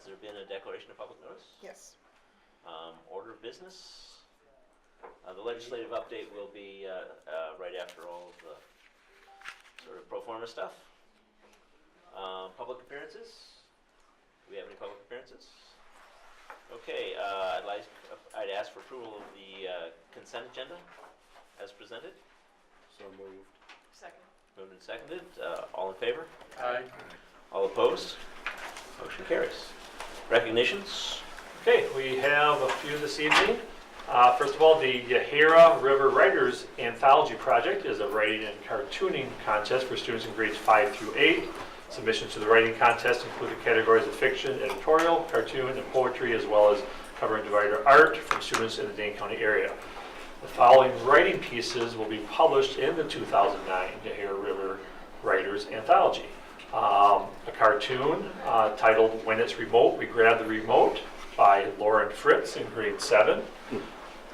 Has there been a declaration of public notice? Yes. Order of business. The legislative update will be right after all of the sort of pro forma stuff. Public appearances. Do we have any public appearances? Okay, I'd ask for approval of the consent agenda as presented. So moved. Second. Moved and seconded. All in favor? Aye. All opposed? Motion carries. Recognitions. Okay, we have a few this evening. First of all, the Yahara River Writers Anthology Project is a writing and cartooning contest for students in grades 5 through 8. Submissions to the writing contest include the categories of fiction, editorial, cartoon, and poetry, as well as cover and divider art from students in the Dane County area. The following writing pieces will be published in the 2009 Yahara River Writers Anthology. A cartoon titled When It's Remote, We Grab the Remote by Lauren Fritz in grade 7.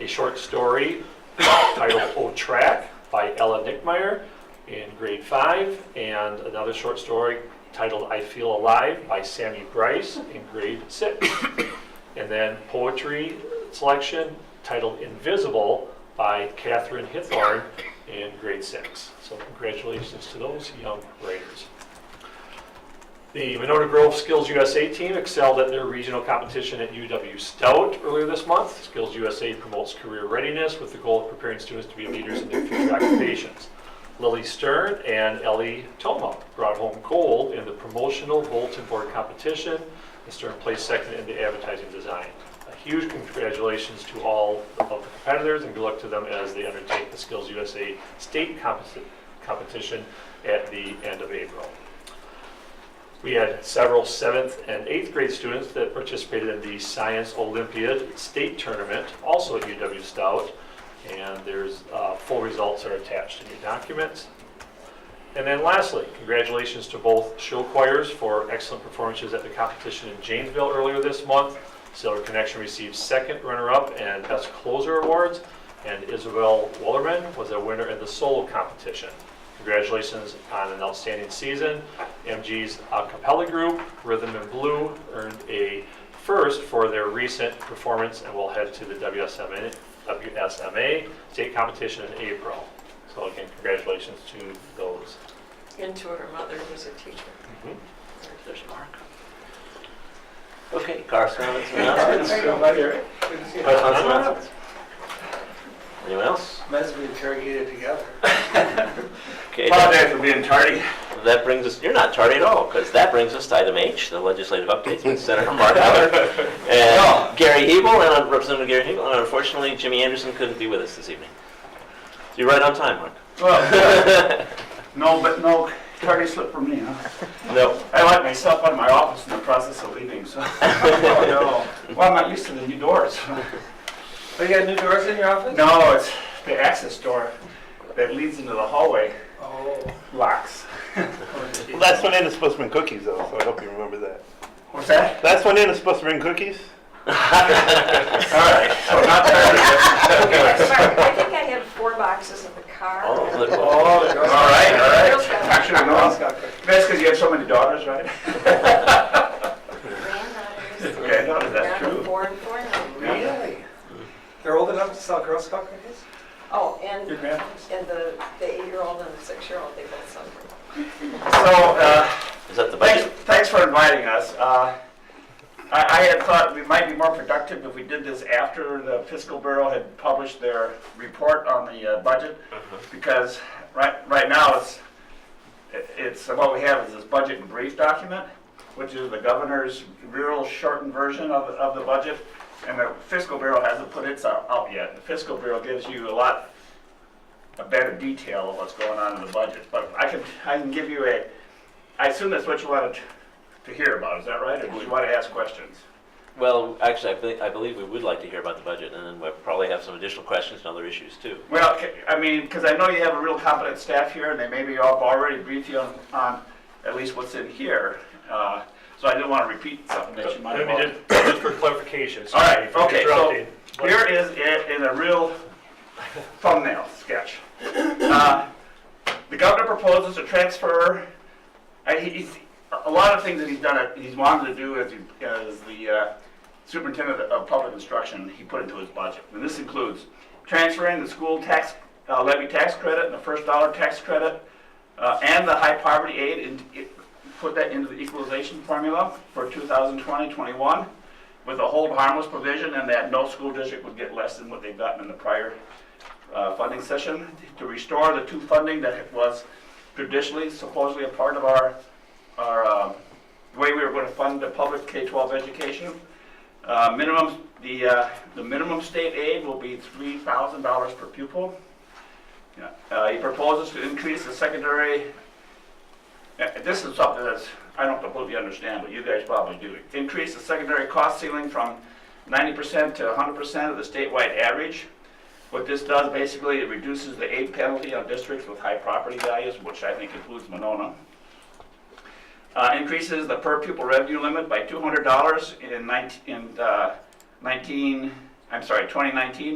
A short story titled O Track by Ella Nickmeyer in grade 5. And another short story titled I Feel Alive by Sammy Bryce in grade 6. And then poetry selection titled Invisible by Catherine Hithorn in grade 6. So congratulations to those young writers. The Monona Grove Skills USA team excelled at their regional competition at UW Stout earlier this month. Skills USA promotes career readiness with the goal of preparing students to be leaders in their future occupations. Lily Stern and Ellie Toma brought home gold in the promotional bulletin board competition, and Stern placed second in the advertising design. A huge congratulations to all of the competitors, and good luck to them as they undertake the Skills USA state competition at the end of April. We had several 7th and 8th grade students that participated in the Science Olympiad state tournament, also at UW Stout, and there's full results are attached in your documents. And then lastly, congratulations to both show choirs for excellent performances at the competition in Janesville earlier this month. Silver Connection received second runner-up and best closer awards, and Isabel Wellerman was a winner in the solo competition. Congratulations on an outstanding season. MG's a cappella group, Rhythm and Blue, earned a first for their recent performance and will head to the WSMA state competition in April. So again, congratulations to those. And to her mother, who's a teacher. There's Mark. Okay, correspondence and announcements. Correspondence and announcements. Anyone else? Might as well be interrogated together. Okay. Apologize for being tardy. That brings us, you're not tardy at all, because that brings us to item H, the legislative updates with Senator Mark Miller and Gary Hebel, and Representative Gary Hebel, and unfortunately Jimmy Anderson couldn't be with us this evening. So you're right on time, Mark. Well, no tardy slip for me, huh? No. I locked myself out of my office in the process of leaving, so. Oh, no. Well, I'm not used to the new doors. Oh, you got new doors in your office? No, it's the access door that leads into the hallway. Oh. Locks. Well, that's when Anna's supposed to bring cookies, though, so I hope you remember that. What's that? That's when Anna's supposed to bring cookies? All right, so not tardy. I think I had 4 boxes in the car. Oh, look. All right. Girls got Actually, no. That's because you have so many daughters, right? granddaughters. Granddaughters, that's true. 4 and 4 now. Really? They're old enough to sell Girl Scout cookies? Oh, and Your granddaughters? the 8-year-old and the 6-year-old, they both suffer. So, Is that the budget? thanks for inviting us. I had thought we might be more productive if we did this after the Fiscal Bureau had published their report on the budget, because right now it's what we have is this budget and brief document, which is the governor's real shortened version of the budget, and the Fiscal Bureau hasn't put its out yet. The Fiscal Bureau gives you a better detail of what's going on in the budget, but I can give you I assume that's what you wanted to hear about, is that right? Or do you want to ask questions? Well, actually, I believe we would like to hear about the budget, and then we'll probably have some additional questions and other issues too. Well, I mean, because I know you have a real competent staff here, and they maybe have already briefed you on at least what's in here. So I didn't want to repeat something that you might have. Let me just for clarification. All right, okay, so interrupting. here is it in a real thumbnail sketch. The governor proposes to transfer, a lot of things that he's wanted to do as the superintendent of public instruction, he put into his budget. And this includes transferring the school tax levy tax credit and the first dollar tax credit and the high poverty aid, and put that into the equalization formula for 2020-21 with a hold harmless provision, and that no school district would get less than what they've gotten in the prior funding session, to restore the two funding that was traditionally supposedly a part of our way we were going to fund the public K-12 education. The minimum state aid will be $3,000 per pupil. He proposes to increase the secondary. This is something that's I don't completely understand, but you guys probably do. Increase the secondary cost ceiling from 90% to 100% of the statewide average. What this does basically, it reduces the aid penalty on districts with high property values, which I think includes Monona. Increases the per pupil revenue limit by $200 in 2019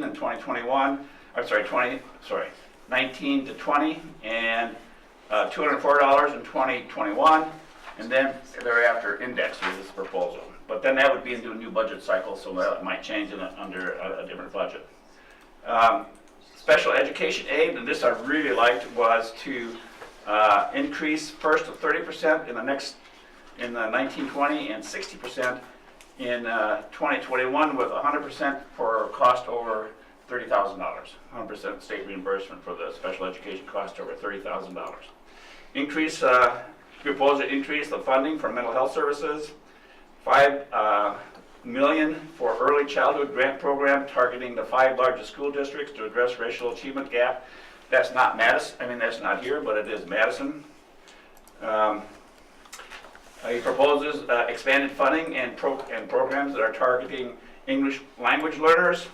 and 2021. 19 to 20, and $204 in 2021, and then thereafter indexed with this proposal. But then that would be into a new budget cycle, so that might change under a different budget. Special education aid, and this I really liked, was to increase first to 30% in the 1920 and 60% in 2021, with 100% for cost over $30,000. 100% state reimbursement for the special education cost over $30,000. Propose to increase the funding for mental health services. $5 million for early childhood grant program targeting the 5 largest school districts to address racial achievement gap. That's not Madison. I mean, that's not here, but it is Madison. He proposes expanded funding and programs that are targeting English language learners.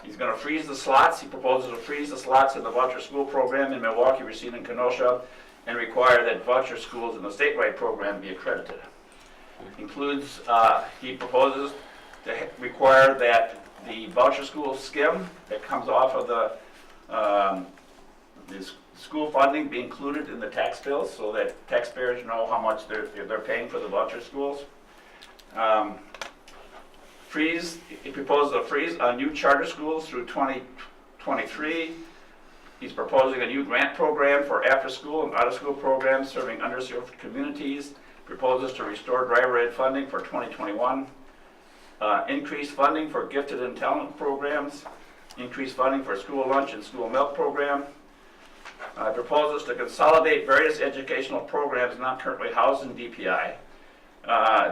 He's going to freeze the slots. He proposes to freeze the slots in the voucher school program in Milwaukee, Racine, and Kenosha, and require that voucher schools in the statewide program be accredited. He proposes to require that the voucher school skim that comes off of the school funding be included in the tax bills, so that taxpayers know how much they're paying for the voucher schools. He proposes a freeze on new charter schools through 2023. He's proposing a new grant program for after-school and out-of-school programs serving underserved communities. Proposes to restore driver ed funding for 2021. Increase funding for gifted and talent programs. Increase funding for school lunch and school milk program. Proposes to consolidate various educational programs not currently housed in DPI.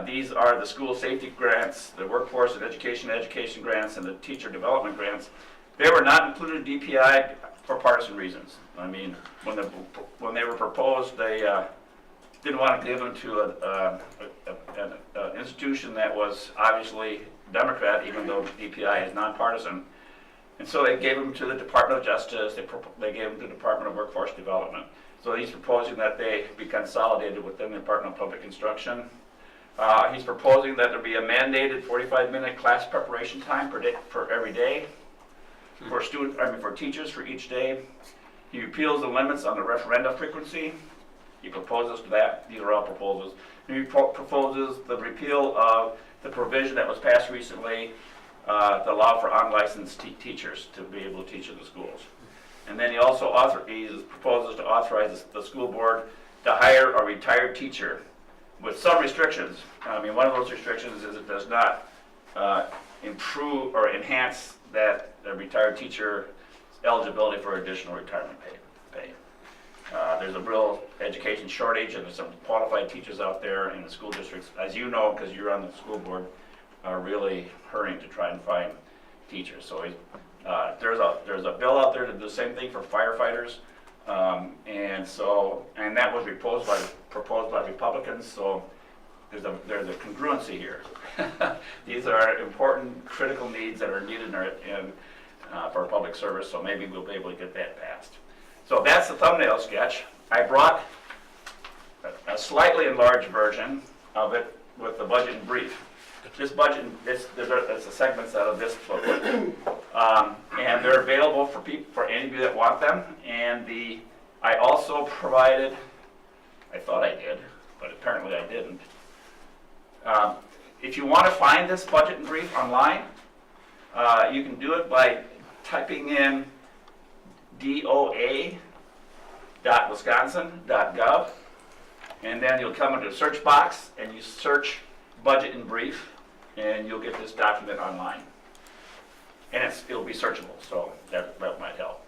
These are the school safety grants, the workforce and education grants, and the teacher development grants. They were not included in DPI for partisan reasons. I mean, when they were proposed, they didn't want to give them to an institution that was obviously Democrat, even though DPI is nonpartisan. And so they gave them to the Department of Justice, they gave them to the Department of Workforce Development. So he's proposing that they be consolidated within the Department of Public Instruction. He's proposing that there be a mandated 45-minute class preparation time per day, for every day, for teachers for each day. He repeals the limits on the referenda frequency. He proposes that. These are all proposals. He proposes the repeal of the provision that was passed recently to allow for unlicensed teachers to be able to teach in the schools. And then he also proposes to authorize the school board to hire a retired teacher with some restrictions. I mean, one of those restrictions is it does not improve or enhance that retired teacher's eligibility for additional retirement pay. There's a real education shortage, and there's some qualified teachers out there in the school districts, as you know, because you're on the school board, are really hurrying to try and find teachers. So there's a bill out there to do the same thing for firefighters, and that was proposed by Republicans. So there's a congruency here. These are important, critical needs that are needed for public service. So maybe we'll be able to get that passed. So that's the thumbnail sketch. I brought a slightly enlarged version of it with the budget in brief. This budget, there's the segments out of this booklet, and they're available for any of you that want them. And I also provided, I thought I did, but apparently I didn't. If you want to find this budget in brief online, you can do it by typing in doa.wisconsin.gov, and then you'll come into a search box and you search budget in brief, and you'll get this document online. And it'll be searchable, so that might help.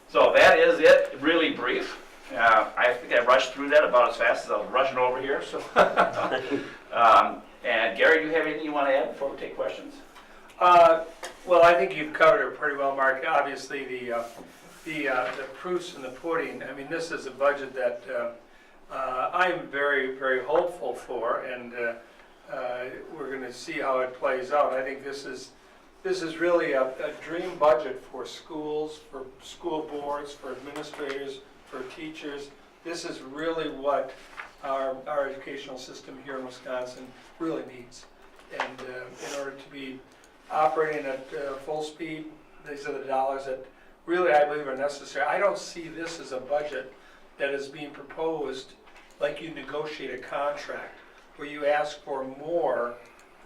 So that is it, really brief. I think I rushed through that about as fast as I was rushing over here. So, and Gary, do you have anything you want to add before we take questions? Well, I think you've covered it pretty well, Mark. Obviously, the proofs in the pudding. I mean, this is a budget that I'm very, very hopeful for, and we're going to see how it plays out. I think this is really a dream budget for schools, for school boards, for administrators, for teachers. This is really what our educational system here in Wisconsin really needs. And in order to be operating at full speed, these are the dollars that really I believe are necessary. I don't see this as a budget that is being proposed like you negotiate a contract, where you ask for more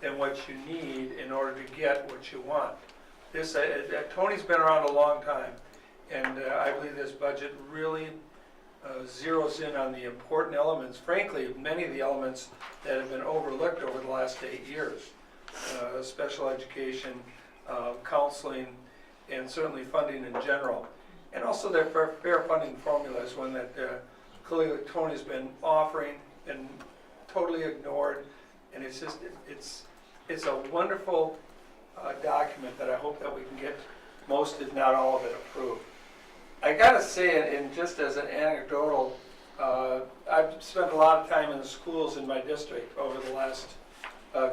than what you need in order to get what you want. This Tony's been around a long time, and I believe this budget really zeroes in on the important elements, frankly, many of the elements that have been overlooked over the last 8 years. Special education, counseling, and certainly funding in general. And also their fair funding formula is one that clearly Tony's been offering and totally ignored. And it's just, it's a wonderful document that I hope that we can get most, if not all of it, approved. I gotta say, and just as an anecdotal, I've spent a lot of time in the schools in my district over the last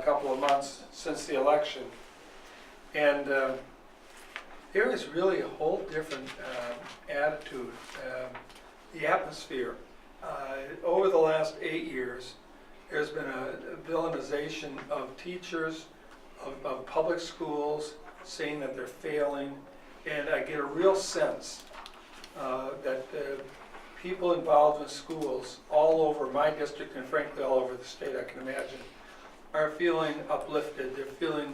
couple of months since the election. And there is really a whole different attitude, the atmosphere. Over the last 8 years, there's been a villainization of teachers, of public schools, saying that they're failing. And I get a real sense that people involved in schools all over my district, and frankly all over the state, I can imagine, are feeling uplifted. They're feeling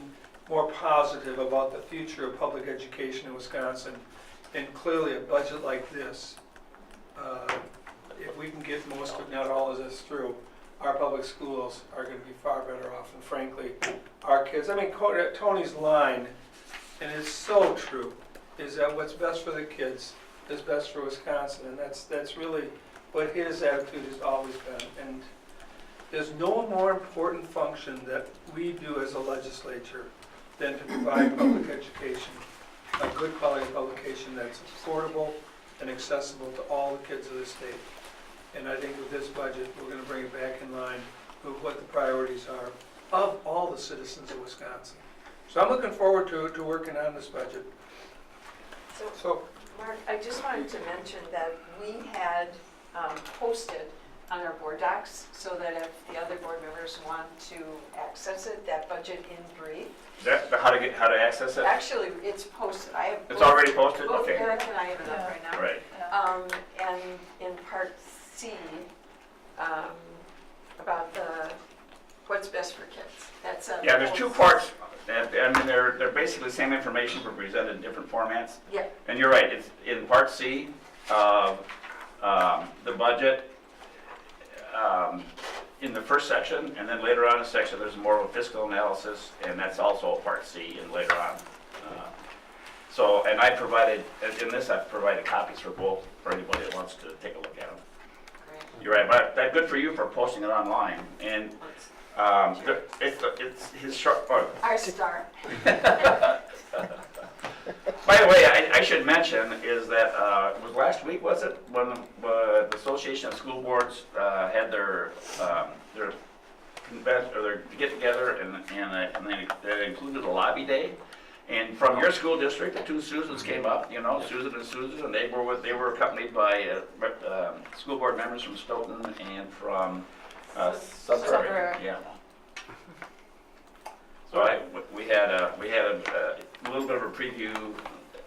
more positive about the future of public education in Wisconsin. And clearly a budget like this, if we can get most, if not all of this through, our public schools are going to be far better off. And frankly, our kids, I mean, Tony's line, and it's so true, is that what's best for the kids is best for Wisconsin. And that's really what his attitude has always been. And there's no more important function that we do as a legislature than to provide public education, a good quality publication that's affordable and accessible to all the kids of the state. And I think with this budget, we're going to bring it back in line with what the priorities are of all the citizens of Wisconsin. So I'm looking forward to working on this budget. So Mark, I just wanted to mention that we had posted on our board docs so that if the other board members want to access it, that budget in brief. Is that how to access it? Actually, it's posted. I have It's already posted? both Okay. Eric and I have it up right now. Right. And in part C, about what's best for kids. That's Yeah, there's two parts. I mean, they're basically the same information but presented in different formats. Yep. And you're right, it's in part C of the budget, in the first section, and then later on in the section, there's more of a fiscal analysis, and that's also a part C and later on. So, and I provided, in this, I've provided copies for both, for anybody that wants to take a look at them. Great. You're right, but that's good for you for posting it online. And it's his short, Our star. by the way, I should mention is that, was last week, was it, when the Association of School Boards had their convention, or their get-together, and they included a lobby day. And from your school district, the two Susans came up, you know, Susan and Susan, and they were accompanied by school board members from Stoughton and from Sudbury. Yeah. So we had a little bit of a preview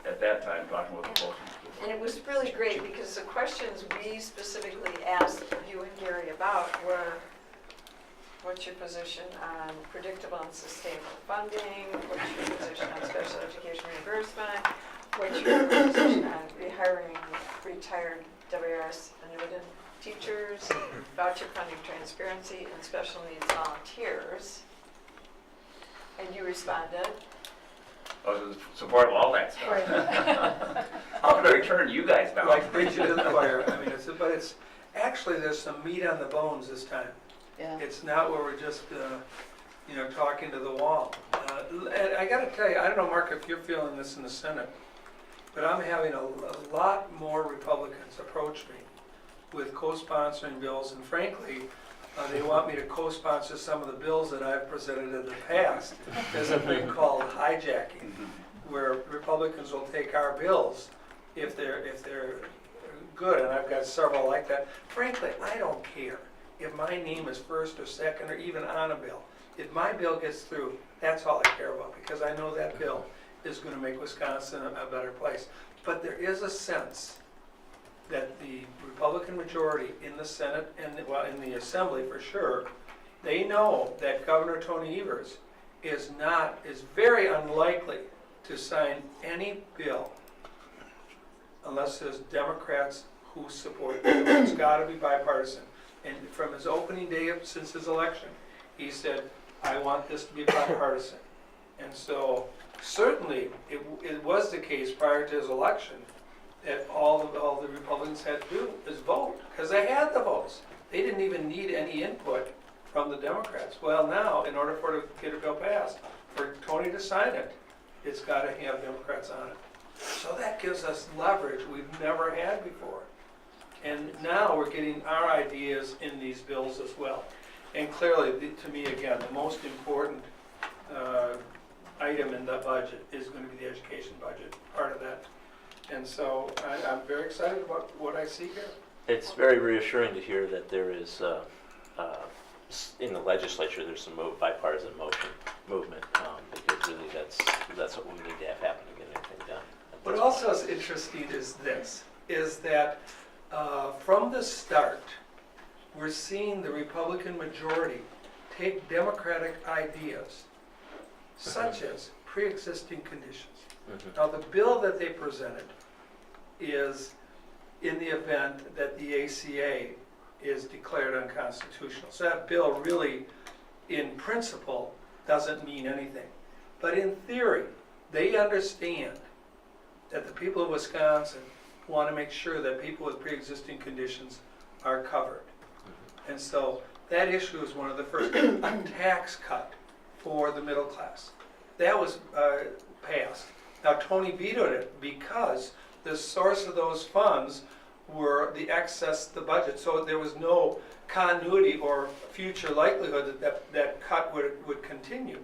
at that time, talking with the folks. And it was really great because the questions we specifically asked you and Gary about were what's your position on predictable and sustainable funding? What's your position on special education reimbursement? What's your position on rehiring retired WRS annuitant teachers, voucher funding transparency, and special needs volunteers? And you responded. I was in support of all that stuff. Right. How could I turn you guys down? Like preaching to the choir, I mean, but it's, actually, there's some meat on the bones this time. Yeah. It's not where we're just, talking to the wall. And I gotta tell you, I don't know, Mark, if you're feeling this in the Senate, but I'm having a lot more Republicans approach me with co-sponsoring bills, and frankly, they want me to co-sponsor some of the bills that I've presented in the past. There's a thing called hijacking, where Republicans will take our bills if they're good, and I've got several like that. Frankly, I don't care if my name is first or second or even on a bill. If my bill gets through, that's all I care about, because I know that bill is going to make Wisconsin a better place. But there is a sense that the Republican majority in the Senate and, in the Assembly for sure, they know that Governor Tony Evers is very unlikely to sign any bill unless there's Democrats who support it. It's got to be bipartisan. And from his opening day since his election, he said, I want this to be bipartisan. And so certainly it was the case prior to his election that all the Republicans had to do is vote, because they had the votes. They didn't even need any input from the Democrats. Well, now, in order for it to get a bill passed, for Tony to sign it, it's got to have Democrats on it. So that gives us leverage we've never had before. And now we're getting our ideas in these bills as well. And clearly, to me, again, the most important item in the budget is going to be the education budget, part of that. And so I'm very excited about what I see here. It's very reassuring to hear that there is, in the legislature, there's some bipartisan movement, because really that's what we need to have happen to get anything done. What also is interesting is that from the start, we're seeing the Republican majority take Democratic ideas, such as pre-existing conditions. Now, the bill that they presented is in the event that the ACA is declared unconstitutional. So that bill really, in principle, doesn't mean anything. But in theory, they understand that the people of Wisconsin want to make sure that people with pre-existing conditions are covered. And so that issue is one of the first. A tax cut for the middle class. That was passed. Now, Tony vetoed it because the source of those funds were the excess, the budget. So there was no continuity or future likelihood that cut would continue.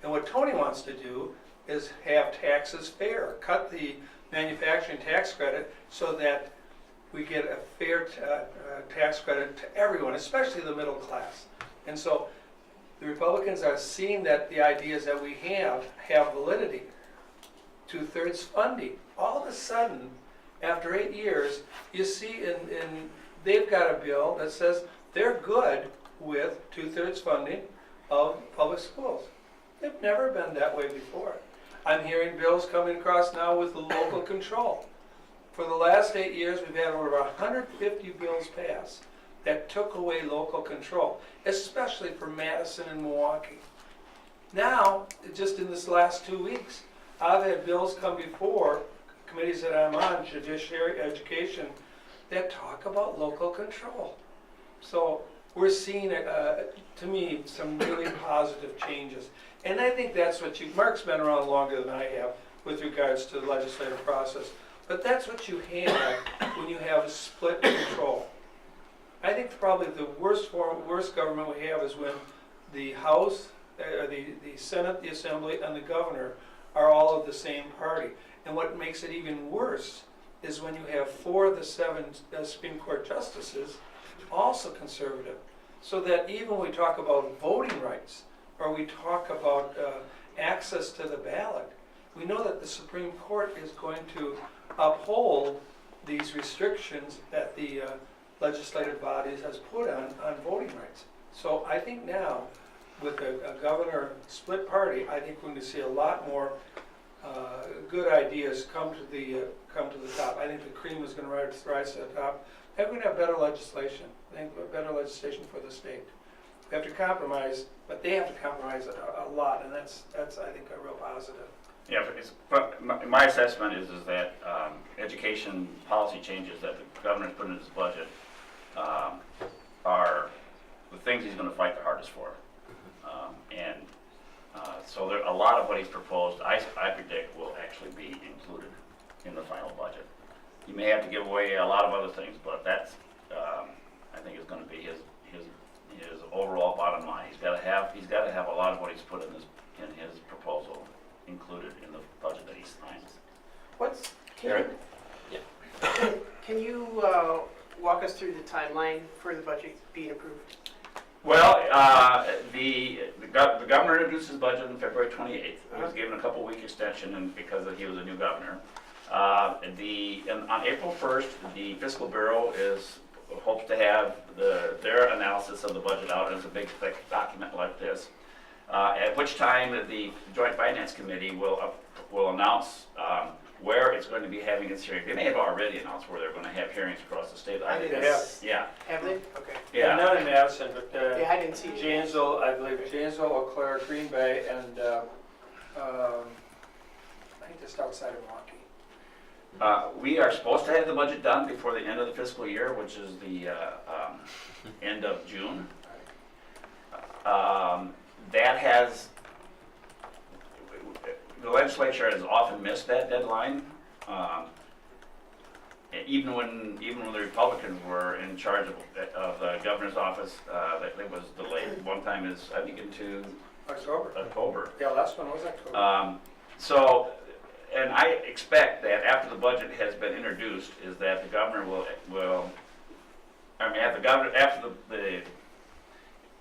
And what Tony wants to do is have taxes fair, cut the manufacturing tax credit so that we get a fair tax credit to everyone, especially the middle class. And so the Republicans are seeing that the ideas that we have validity. 2/3 funding. All of a sudden, after 8 years, you see they've got a bill that says they're good with 2/3 funding of public schools. They've never been that way before. I'm hearing bills coming across now with the local control. For the last 8 years, we've had over 150 bills passed that took away local control, especially for Madison and Milwaukee. Now, just in this last 2 weeks, I've had bills come before committees that I'm on, judiciary, education, that talk about local control. So we're seeing, to me, some really positive changes. And I think that's what Mark's been around longer than I have with regards to the legislative process. But that's what you have when you have a split control. I think probably the worst government we have is when the House, the Senate, the Assembly, and the governor are all of the same party. And what makes it even worse is when you have 4 of the 7 Supreme Court justices also conservative. So that even when we talk about voting rights, or we talk about access to the ballot, we know that the Supreme Court is going to uphold these restrictions that the legislative bodies has put on voting rights. So I think now, with a governor split party, I think we're going to see a lot more good ideas come to the top. I think the cream is going to rise to the top. I think we're going to have better legislation. I think better legislation for the state. We have to compromise, but they have to compromise a lot, and that's I think a real positive. Yeah, but my assessment is that education policy changes that the governor's put in his budget are the things he's going to fight the hardest for. So there, a lot of what he's proposed, I predict, will actually be included in the final budget. You may have to give away a lot of other things, but that's, I think, is going to be his overall bottom line. He's got to have a lot of what he's put in his proposal included in the budget that he signs. Can you walk us through the timeline for the budget being approved? Well, the governor introduced his budget on February 28th. He was given a couple-week extension and because he was a new governor. On April 1st, the Fiscal Bureau hopes to have their analysis of the budget out as a big, thick document like this. At which time the Joint Finance Committee will announce where it's going to be having its hearing. They may have already announced where they're going to have hearings across the state. I think they have. Yeah. Have they? Okay. Yeah. Not in Madison, but Yeah, I didn't see it. Janesville, I believe Janesville, Eau Claire, Green Bay, and I think just outside of Milwaukee. We are supposed to have the budget done before the end of the fiscal year, which is the end of June. The legislature has often missed that deadline. Even when the Republicans were in charge of the governor's office, it was delayed. One time is, I think, into October. Yeah, last one was October. And I expect that after the budget has been introduced, is that the governor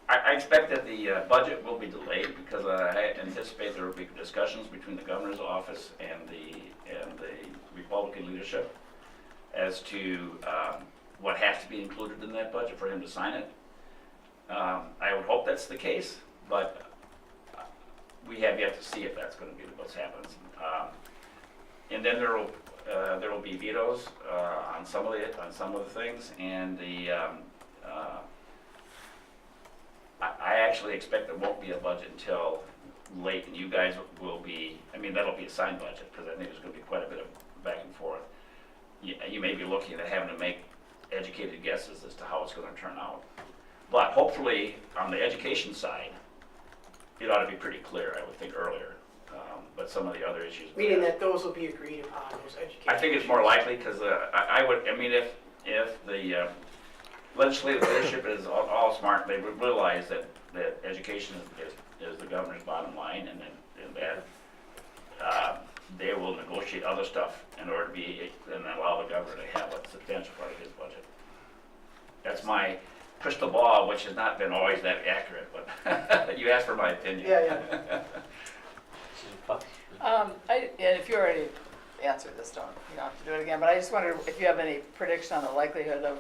I expect that the budget will be delayed because I anticipate there will be discussions between the governor's office and the Republican leadership as to what has to be included in that budget for him to sign it. I would hope that's the case, but we have yet to see if that's going to be what happens. And then there will be vetoes on some of the things, and I actually expect there won't be a budget until late, and you guys will be. I mean, that'll be a signed budget because I think there's going to be quite a bit of back and forth. You may be looking at having to make educated guesses as to how it's going to turn out, but hopefully on the education side, it ought to be pretty clear. I would think earlier. But some of the other issues. Meaning that those will be agreed upon, those education. I think it's more likely because if the legislative leadership is all smart, they would realize that education is the governor's bottom line, and that they will negotiate other stuff in order to and allow the governor to have a substantial part of his budget. That's my crystal ball, which has not been always that accurate, but you asked for my opinion. Yeah. If you already answered this, you don't have to do it again, but I just wondered if you have any prediction on the likelihood of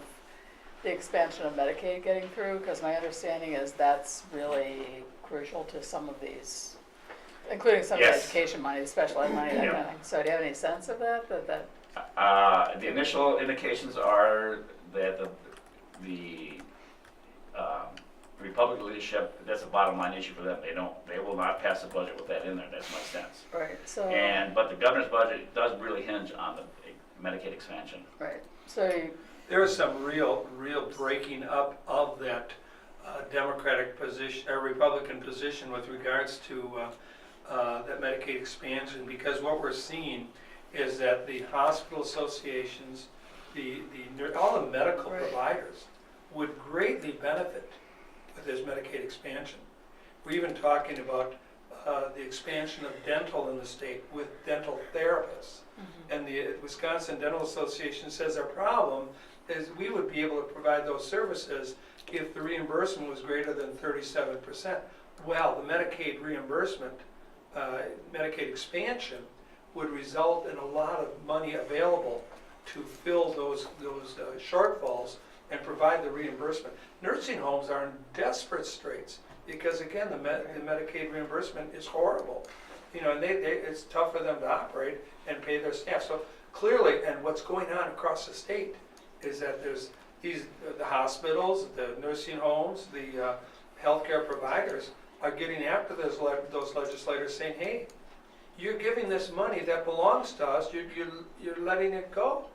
the expansion of Medicaid getting through, because my understanding is that's really crucial to some of these, including some of the education money, the special ed money, that kind of thing. So do you have any sense of that? The initial indications are that the Republican leadership, that's a bottom line issue for them. They will not pass a budget with that in there. That's my sense. Right. So. But the governor's budget does really hinge on the Medicaid expansion. Right. So. There is some real breaking up of that Democratic position or Republican position with regards to that Medicaid expansion, because what we're seeing is that the hospital associations, all the medical providers would greatly benefit with this Medicaid expansion. We're even talking about the expansion of dental in the state with dental therapists. Mm-hmm. And the Wisconsin Dental Association says our problem is we would be able to provide those services if the reimbursement was greater than 37%. Well, the Medicaid reimbursement, Medicaid expansion would result in a lot of money available to fill those shortfalls and provide the reimbursement. Nursing homes are in desperate straits because again, the Medicaid reimbursement is horrible. You know, and it's tough for them to operate and pay their staff. So clearly, and what's going on across the state is that there's the hospitals, the nursing homes, the healthcare providers are getting after those legislators saying, hey, you're giving this money that belongs to us, you're letting it go.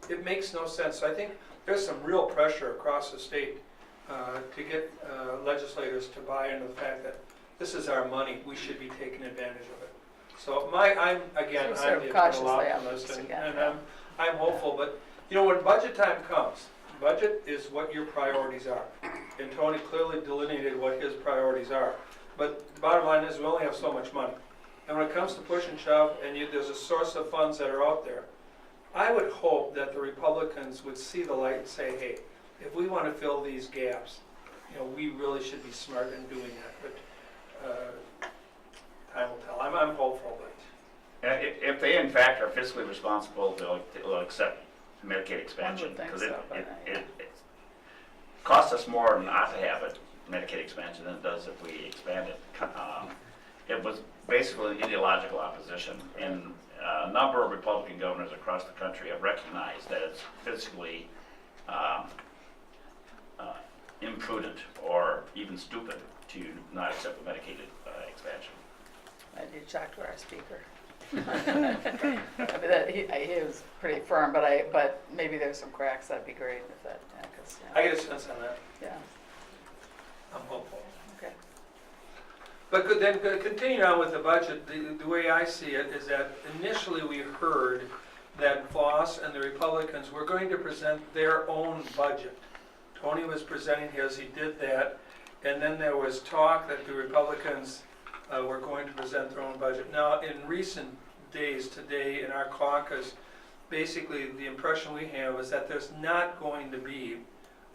It makes no sense. So I think there's some real pressure across the state to get legislators to buy into the fact that this is our money, we should be taking advantage of it. So I'm Sort of the cautiously optimist, optimistic, and yeah. I'm hopeful, but you know, when budget time comes, budget is what your priorities are. And Tony clearly delineated what his priorities are. But the bottom line is we only have so much money. And when it comes to push and shove, and there's a source of funds that are out there, I would hope that the Republicans would see the light and say, hey, if we want to fill these gaps, you know, we really should be smart in doing that. But time will tell. I'm hopeful, but If they in fact are fiscally responsible, they'll accept Medicaid expansion. think Because so, but, it costs us more not to have it, Medicaid expansion, than it does if we expand it. It was basically ideological opposition, and a number of Republican governors across the country have recognized that it's fiscally imprudent or even stupid to not accept the Medicaid expansion. I did talk to our speaker. I mean, he was pretty firm, but maybe there's some cracks, that'd be great if that, yeah, 'cause, I yeah. get a sense on that. Yeah, I'm hopeful. okay. But then continuing on with the budget, the way I see it is that initially we heard that Voss and the Republicans were going to present their own budget. Tony was presenting his, he did that, and then there was talk that the Republicans were going to present their own budget. Now, in recent days, today in our caucus, basically the impression we have is that there's not going to be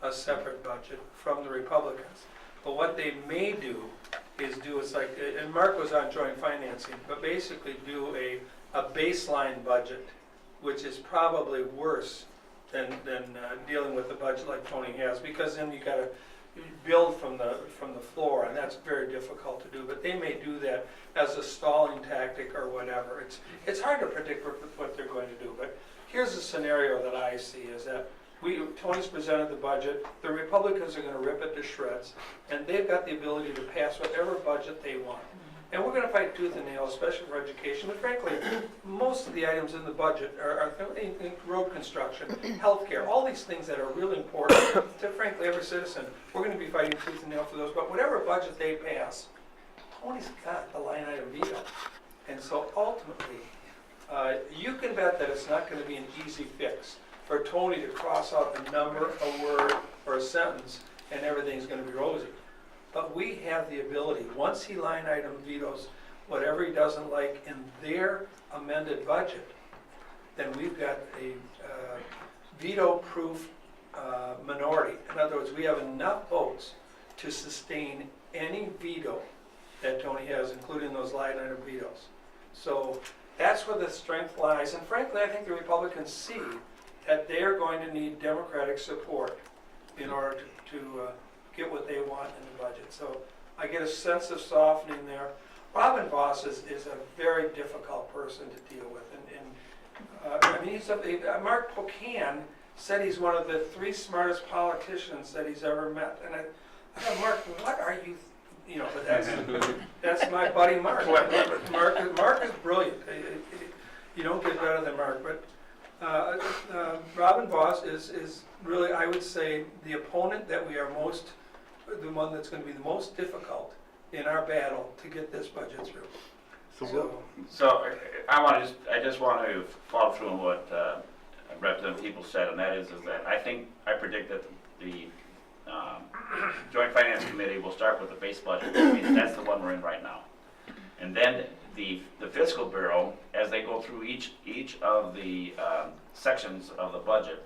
a separate budget from the Republicans. But what they may do is it's like, and Mark was on joint financing, but basically do a baseline budget, which is probably worse than dealing with the budget like Tony has, because then you gotta build from the floor, and that's very difficult to do. But they may do that as a stalling tactic or whatever. It's hard to predict what they're going to do. But here's the scenario that I see is that Tony's presented the budget, the Republicans are going to rip it to shreds, and they've got the ability to pass whatever budget they want. And we're going to fight tooth and nail, especially for education. But frankly, most of the items in the budget are in road construction, healthcare, all these things that are really important to, frankly, every citizen. We're going to be fighting tooth and nail for those. But whatever budget they pass, Tony's got the line item veto. And so ultimately, you can bet that it's not going to be an easy fix for Tony to cross out a number, a word, or a sentence, and everything's going to be rosy. But we have the ability, once he line item vetoes whatever he doesn't like in their amended budget, then we've got a veto-proof minority. In other words, we have enough votes to sustain any veto that Tony has, including those line item vetoes. So that's where the strength lies. And frankly, I think the Republicans see that they're going to need Democratic support in order to get what they want in the budget. So I get a sense of softening there. Robin Voss is a very difficult person to deal with. I mean, Mark Pocan said he's one of the 3 smartest politicians that he's ever met. And I thought, Mark, what are you, but that's my buddy Mark. Mark is brilliant. You don't get better than Mark. But Robin Voss is really, I would say, the opponent that we are the one that's going to be the most difficult in our battle to get this budget through. So I just want to follow through on what Representative People said, and that is that I predict that the Joint Finance Committee will start with the base budget. I mean, that's the one we're in right now. And then the Fiscal Bureau, as they go through each of the sections of the budget,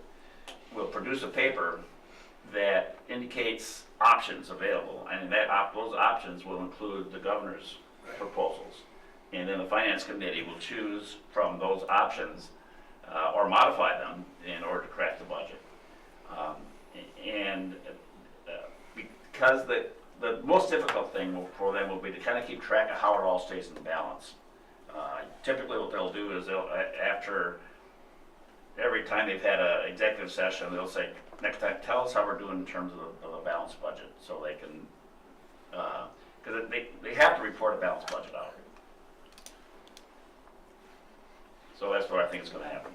will produce a paper that indicates options available, and those options will include the governor's proposals. And then the Finance Committee will choose from those options or modify them in order to craft the budget. And because the most difficult thing for them will be to kind of keep track of how it all stays in balance. Typically what they'll do is after every time they've had an executive session, they'll say, next time, tell us how we're doing in terms of a balanced budget, so they can, because they have to report a balanced budget out. So that's what I think is going to happen.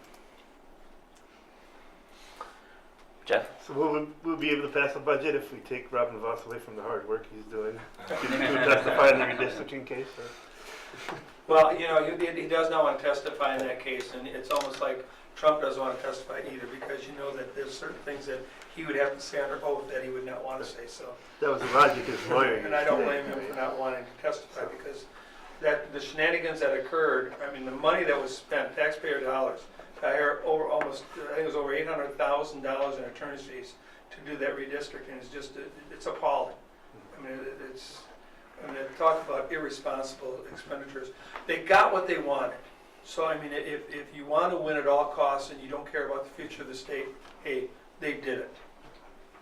Jeff? So we'll be able to pass a budget if we take Robin Voss away from the hard work he's doing. Can you testify in the redistricting case? Or? Well, you know, he does not want to testify in that case, and it's almost like Trump doesn't want to testify either, because you know that there's certain things that he would have to say under oath that he would not want to say, so. That was the logic of his lawyer. And I don't blame him for not wanting to testify, because the shenanigans that occurred, I mean, the money that was spent, taxpayer dollars, I heard I think it was over $800,000 in attorney's fees to do that redistricting. It's just, it's appalling. I mean, talk about irresponsible expenditures. They got what they wanted. So, I mean, if you want to win at all costs and you don't care about the future of the state, hey, they did it.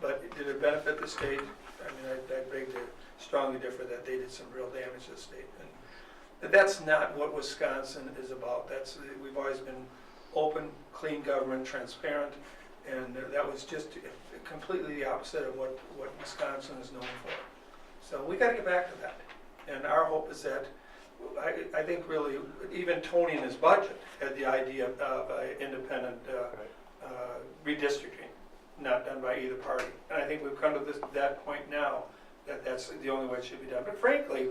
But did it benefit the state? I mean, I beg to strongly differ that they did some real damage to the state. And that's not what Wisconsin is about. We've always been open, clean government, transparent, and that was just completely the opposite of what Wisconsin is known for. So we got to get back to that. And our hope is that, I think really, even Tony in his budget had the idea of independent redistricting, not done by either party. And I think we've come to that point now that that's the only way it should be done. But frankly,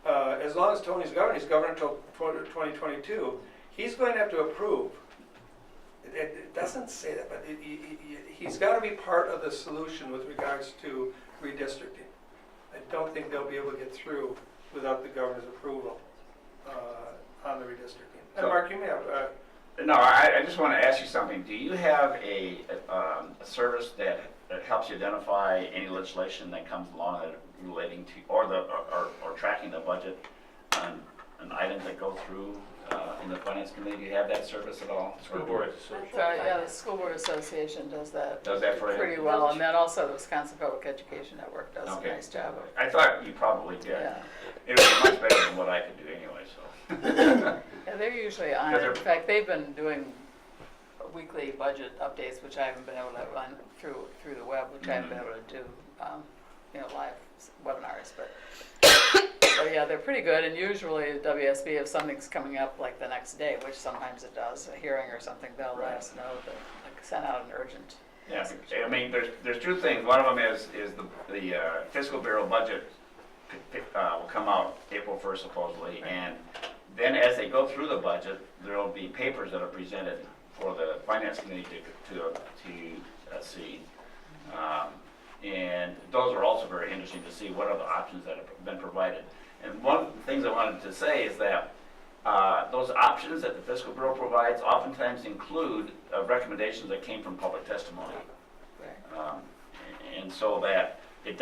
as long as Tony's governor, he's governor until 2022, he's going to have to approve. It doesn't say that, but he's got to be part of the solution with regards to redistricting. I don't think they'll be able to get through without the governor's approval on the redistricting. And Mark, you may have... No, I just want to ask you something. Do you have a service that helps you identify any legislation that comes along that relating to, or tracking the budget on items that go through in the finance committee? Do you have that service at all? School Board Association. Yeah, the School Board Association does that For you? pretty well, and then also the Wisconsin Public Education Network does Okay. a nice job of, I thought you probably did. yeah. It would be much better than what I could do anyway, so. Yeah, they're usually on it. In fact, they've been doing weekly budget updates, which I haven't been able to run through the web, which I haven't been able to do, live webinars, but. So yeah, they're pretty good, and usually the WSB, if something's coming up like the next day, which sometimes it does, a hearing or something, they'll let us know, like send out an urgent. Yeah, I mean, there's two things. One of them is the fiscal bureau budget will come out April 1st supposedly, and then as they go through the budget, there will be papers that are presented for the finance committee to see. And those are also very interesting to see what are the options that have been provided. And one of the things I wanted to say is that those options that the fiscal bureau provides oftentimes include recommendations that came from public testimony. Right. And so that it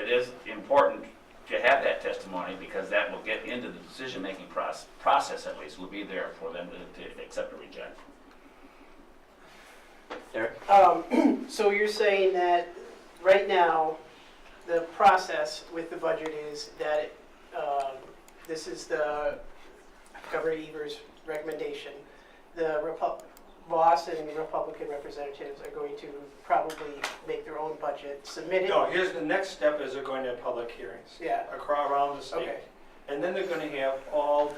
is important to have that testimony, because that will get into the decision-making process, at least, will be there for them to accept or reject. Eric? So you're saying that right now, the process with the budget is that this is the Governor Evers' recommendation. The Voss and the Republican representatives are going to probably make their own budget, submit it. No, here's the next step: is they're going to have public hearings. Yeah. Around the state. Okay. And then they're going to have all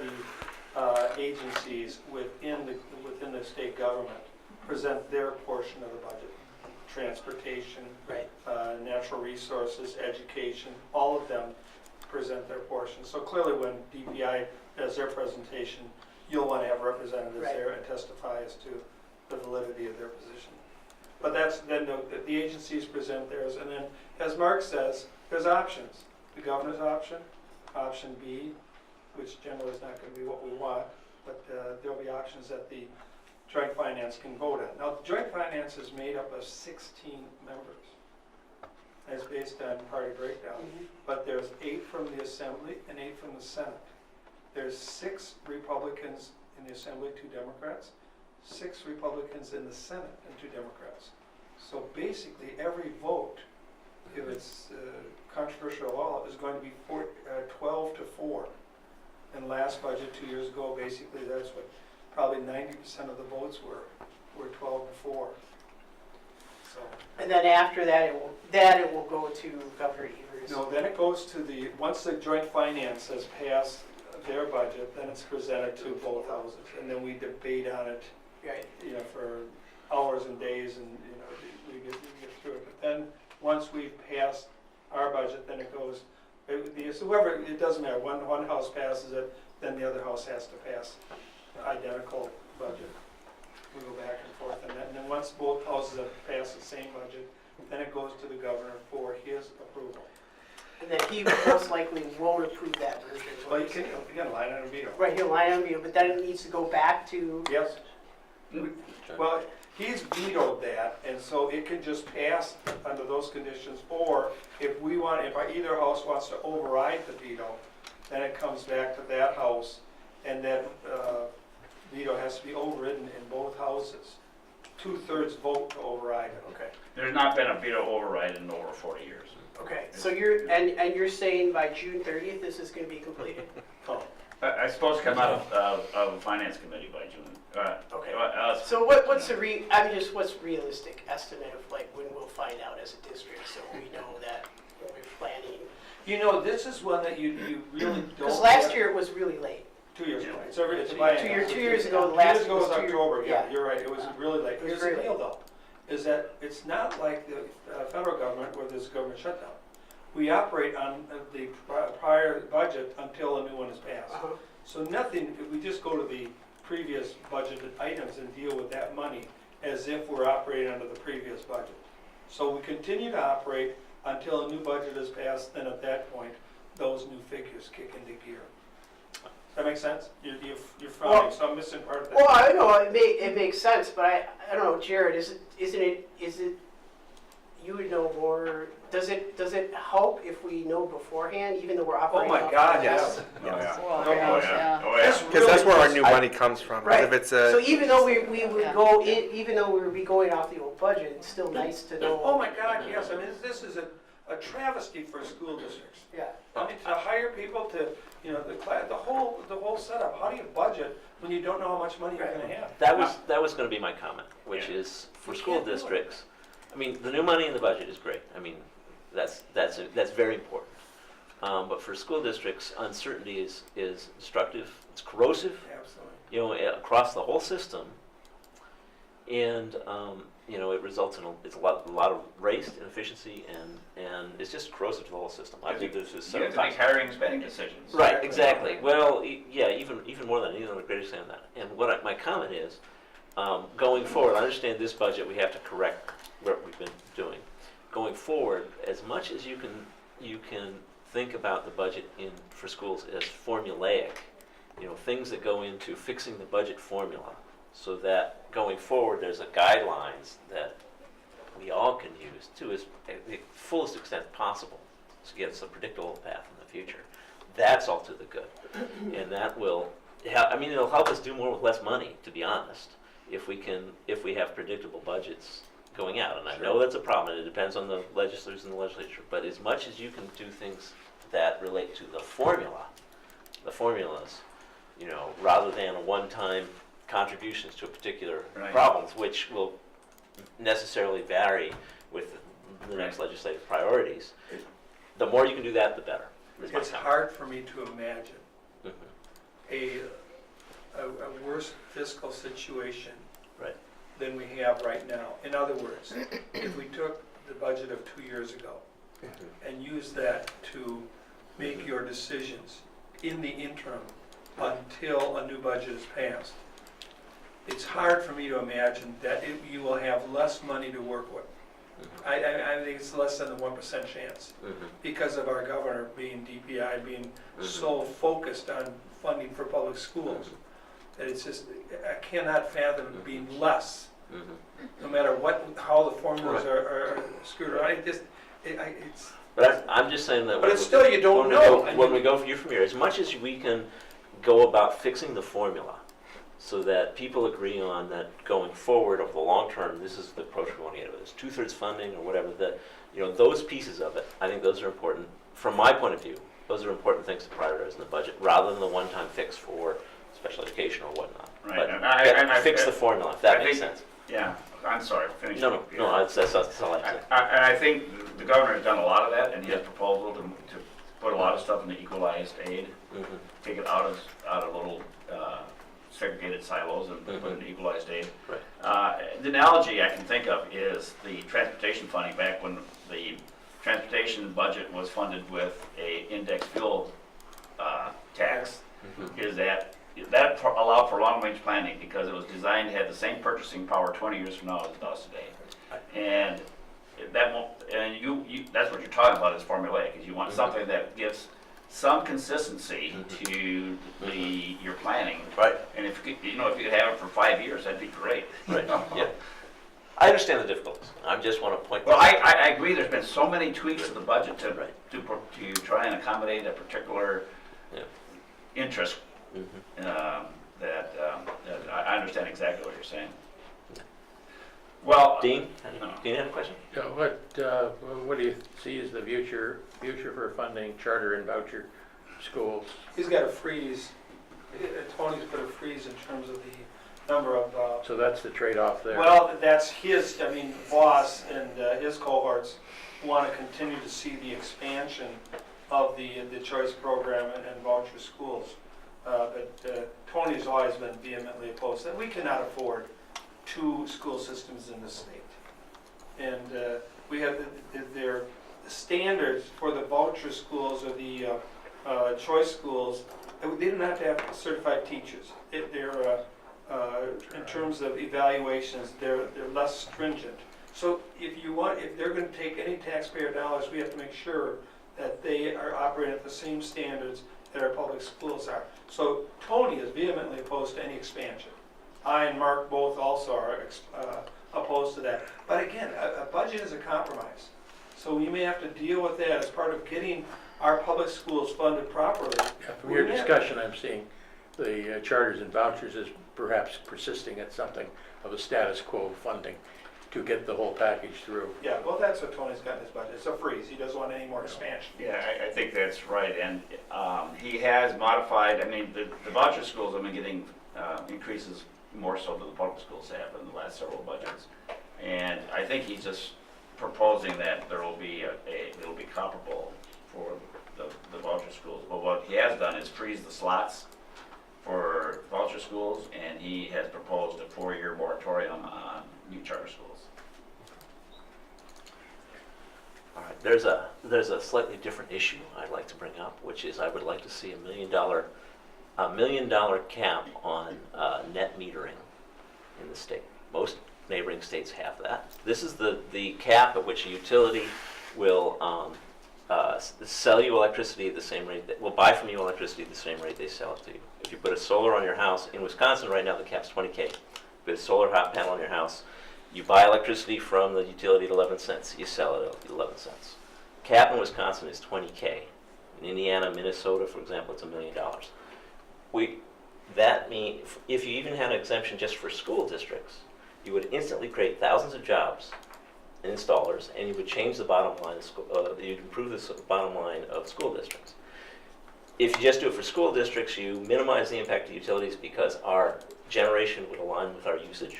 the agencies within the state government present their portion of the budget. Transportation, Right. Natural resources, education, all of them present their portion. So clearly when DPI does their presentation, you'll want to have representatives Right. there and testify as to the validity of their position. But that's then the agencies present theirs, and then, as Mark says, there's options. The governor's option, option B, which generally is not going to be what we want, but there'll be options that the Joint Finance can vote on. Now, the Joint Finance is made up of 16 members. It's based on party breakdown. Mm-hmm. But there's 8 from the Assembly and 8 from the Senate. There's 6 Republicans in the Assembly, 2 Democrats, 6 Republicans in the Senate, and 2 Democrats. So basically, every vote, if it's controversial at all, is going to be 12-4. And last budget 2 years ago, basically, that's what, probably 90% of the votes were 12-4. So, And then after that, it will go to Governor Evers. no, then it goes to once the joint finance has passed their budget, then it's presented to both houses. And then we debate on it, Right. for hours and days, and, we get through it. But then, once we've passed our budget, then it goes, whoever, it doesn't matter, one house passes it, then the other house has to pass the identical budget. We go back and forth on that, and then once both houses have passed the same budget, then it goes to the governor for his approval. And then he most likely won't approve that version. is what Well, you you're can, saying. line item veto. Right, he'll line on veto, but then it needs to go back to, Yes. Well, he's vetoed that, and so it can just pass under those conditions, or if either house wants to override the veto, then it comes back to that house, and that veto has to be overridden in both houses. 2/3 vote to override it. okay. There's not been a veto override in over 40 years. Okay, so you're saying by June 30th, this is gonna be completed? Oh, I suppose come out of the finance committee by June. Okay. Uh, So what's what's realistic estimate of like when we'll find out as a district, so we know that when we're planning? this is one that you really don't. Because last year it was really late. 2 years ago. It's a Two biennial. years ago, the 2 last. years ago was 2 years October, yeah, yeah. you're right, it was really late. It was Here's the very deal late. though, is that it's not like the federal government where there's a government shutdown. We operate on the prior budget until a new one is passed. Uh-huh. So nothing, we just go to the previous budgeted items and deal with that money as if we're operating under the previous budget. So we continue to operate until a new budget is passed, then at that point, those new figures kick into gear. Does that make sense? You're frowning, so I'm missing part of that. Well, I know it makes sense, but I don't know, Jared, is it you would know more? Does it help if we know beforehand, even though we're Oh operating? my off God, the yes. Yeah. Well, No, yeah, Oh, yeah. yeah. Oh, yeah. Because that's where our new money comes from. 'Cause Right. If it's So a, even though we would Yeah. go in, even though we would be going off the old budget, it's still nice to know. Oh my God, yes, I mean, this is a travesty for school districts. Yeah. I mean, to hire people to, the whole setup, how do you budget when you don't know how much money you're gonna have? That was going to be my comment, which Yeah. is for We school can't do it. districts. I mean, the new money in the budget is great. I mean, that's very important. But for school districts, uncertainty is destructive. It's corrosive. Absolutely. Across the whole system, and it results in a lot of waste, inefficiency, and it's just corrosive to the whole system. I think this is You have to make hiring and spending decisions. Right, exactly. Well, yeah, even more than that, even on a greater extent than that. And my comment is, going forward, I understand this budget, we have to correct what we've been doing. Going forward, as much as you can think about the budget for schools as formulaic, things that go into fixing the budget formula, so that going forward, there's a guidelines that we all can use to the fullest extent possible to get us a predictable path in the future. That's all to the good. And that will, it'll help us do more with less money, to be honest, if we have predictable budgets going out. And I know that's a problem, and it depends on the legislators and the legislature, but as much as you can do things that relate to the formulas, rather than a one-time contributions to a particular Right. problems, which will necessarily vary with the next legislative priorities. The more you can do that, the better. is my It's comment. hard for me to imagine Mhm. a worse fiscal situation Right. than we have right now. In other words, if we took the budget of 2 years ago and used that to make your decisions in the interim until a new budget is passed, it's hard for me to imagine that you will have less money to work with. I think it's less than the 1% chance Mhm. because of our governor being DPI, being Mhm. so focused on funding for public schools. That it's just, I cannot fathom it being less, Mhm. no matter how the formulas are screwed around. It's, But I'm just saying that. but it's still, you don't know. When we go year from year, as much as we can go about fixing the formula, so that people agree on that going forward over the long term, this is the approach we want to get, whether it's 2/3 funding or whatever, that, those pieces of it, I think those are important. From my point of view, those are important things to prioritize in the budget, rather than the one-time fix for special education or whatnot. Right, But and I fix the formula, if that I makes think- sense. Yeah, I'm sorry, finish. No, that's all I have to say. And I think the governor has done a lot of that, and he has proposal to put a lot of stuff in the equalized aid, Mhm. take it out of little segregated silos and put it in equalized aid. Right. The analogy I can think of is the transportation funding back when the transportation budget was funded with a index fuel tax. Mhm. Is that allowed for long-range planning because it was designed to have the same purchasing power 20 years from now as it does today. And that won't, and you that's what you're talking about is formulaic, is you want something that gives some consistency to your planning. Right. And if you could have it for 5 years, that'd be great. Right, yeah. I understand the difficulties. I just want to point Well, this out. I agree, there's been so many tweaks to the budget to Right. to try and accommodate a particular Yeah. interest Mhm. that I understand exactly what you're saying. Well, Dean? No. Dean had a question? Yeah, what do you see as the future for funding charter and voucher schools? He's got a freeze, Tony's put a freeze in terms of the number of, So that's the trade-off there. well, that's his, Voss and his cohorts want to continue to see the expansion of the choice program and voucher schools. But Tony's always been vehemently opposed, that we cannot afford 2 school systems in the state. And we have their standards for the voucher schools or the choice schools, they do not have to have certified teachers. They're, in terms of evaluations, they're less stringent. So if they're going to take any taxpayer dollars, we have to make sure that they are operating at the same standards that our public schools are. So Tony is vehemently opposed to any expansion. I and Mark both also are opposed to that. But again, a budget is a compromise. So we may have to deal with that as part of getting our public schools funded properly. Yeah, from your discussion, I'm seeing the charters and vouchers as perhaps persisting at something of a status quo funding to get the whole package through. Yeah, well, that's what Tony's got in his budget. It's a freeze. He doesn't want any more expansion. yeah, I think that's right, and he has modified, the voucher schools have been getting increases more so than the public schools have in the last several budgets. And I think he's just proposing that there will be it'll be comparable for the voucher schools. But what he has done is freeze the slots for voucher schools, and he has proposed a 4-year moratorium on new charter schools. All right, there's a slightly different issue I'd like to bring up, which is I would like to see $1 million cap on net metering in the state. Most neighboring states have that. This is the cap at which a utility will sell you electricity at the same rate, will buy from you electricity at the same rate they sell it to you. If you put a solar on your house, in Wisconsin right now the cap's $20K. You put a solar panel on your house, you buy electricity from the utility at 11 cents, you sell it at 11 cents. Cap in Wisconsin is $20K. In Indiana, Minnesota, for example, it's $1 million. That means if you even had an exemption just for school districts, you would instantly create thousands of jobs and installers, and you would change the bottom line of you'd improve the bottom line of school districts. If you just do it for school districts, you minimize the impact of utilities because our generation would align with our usage.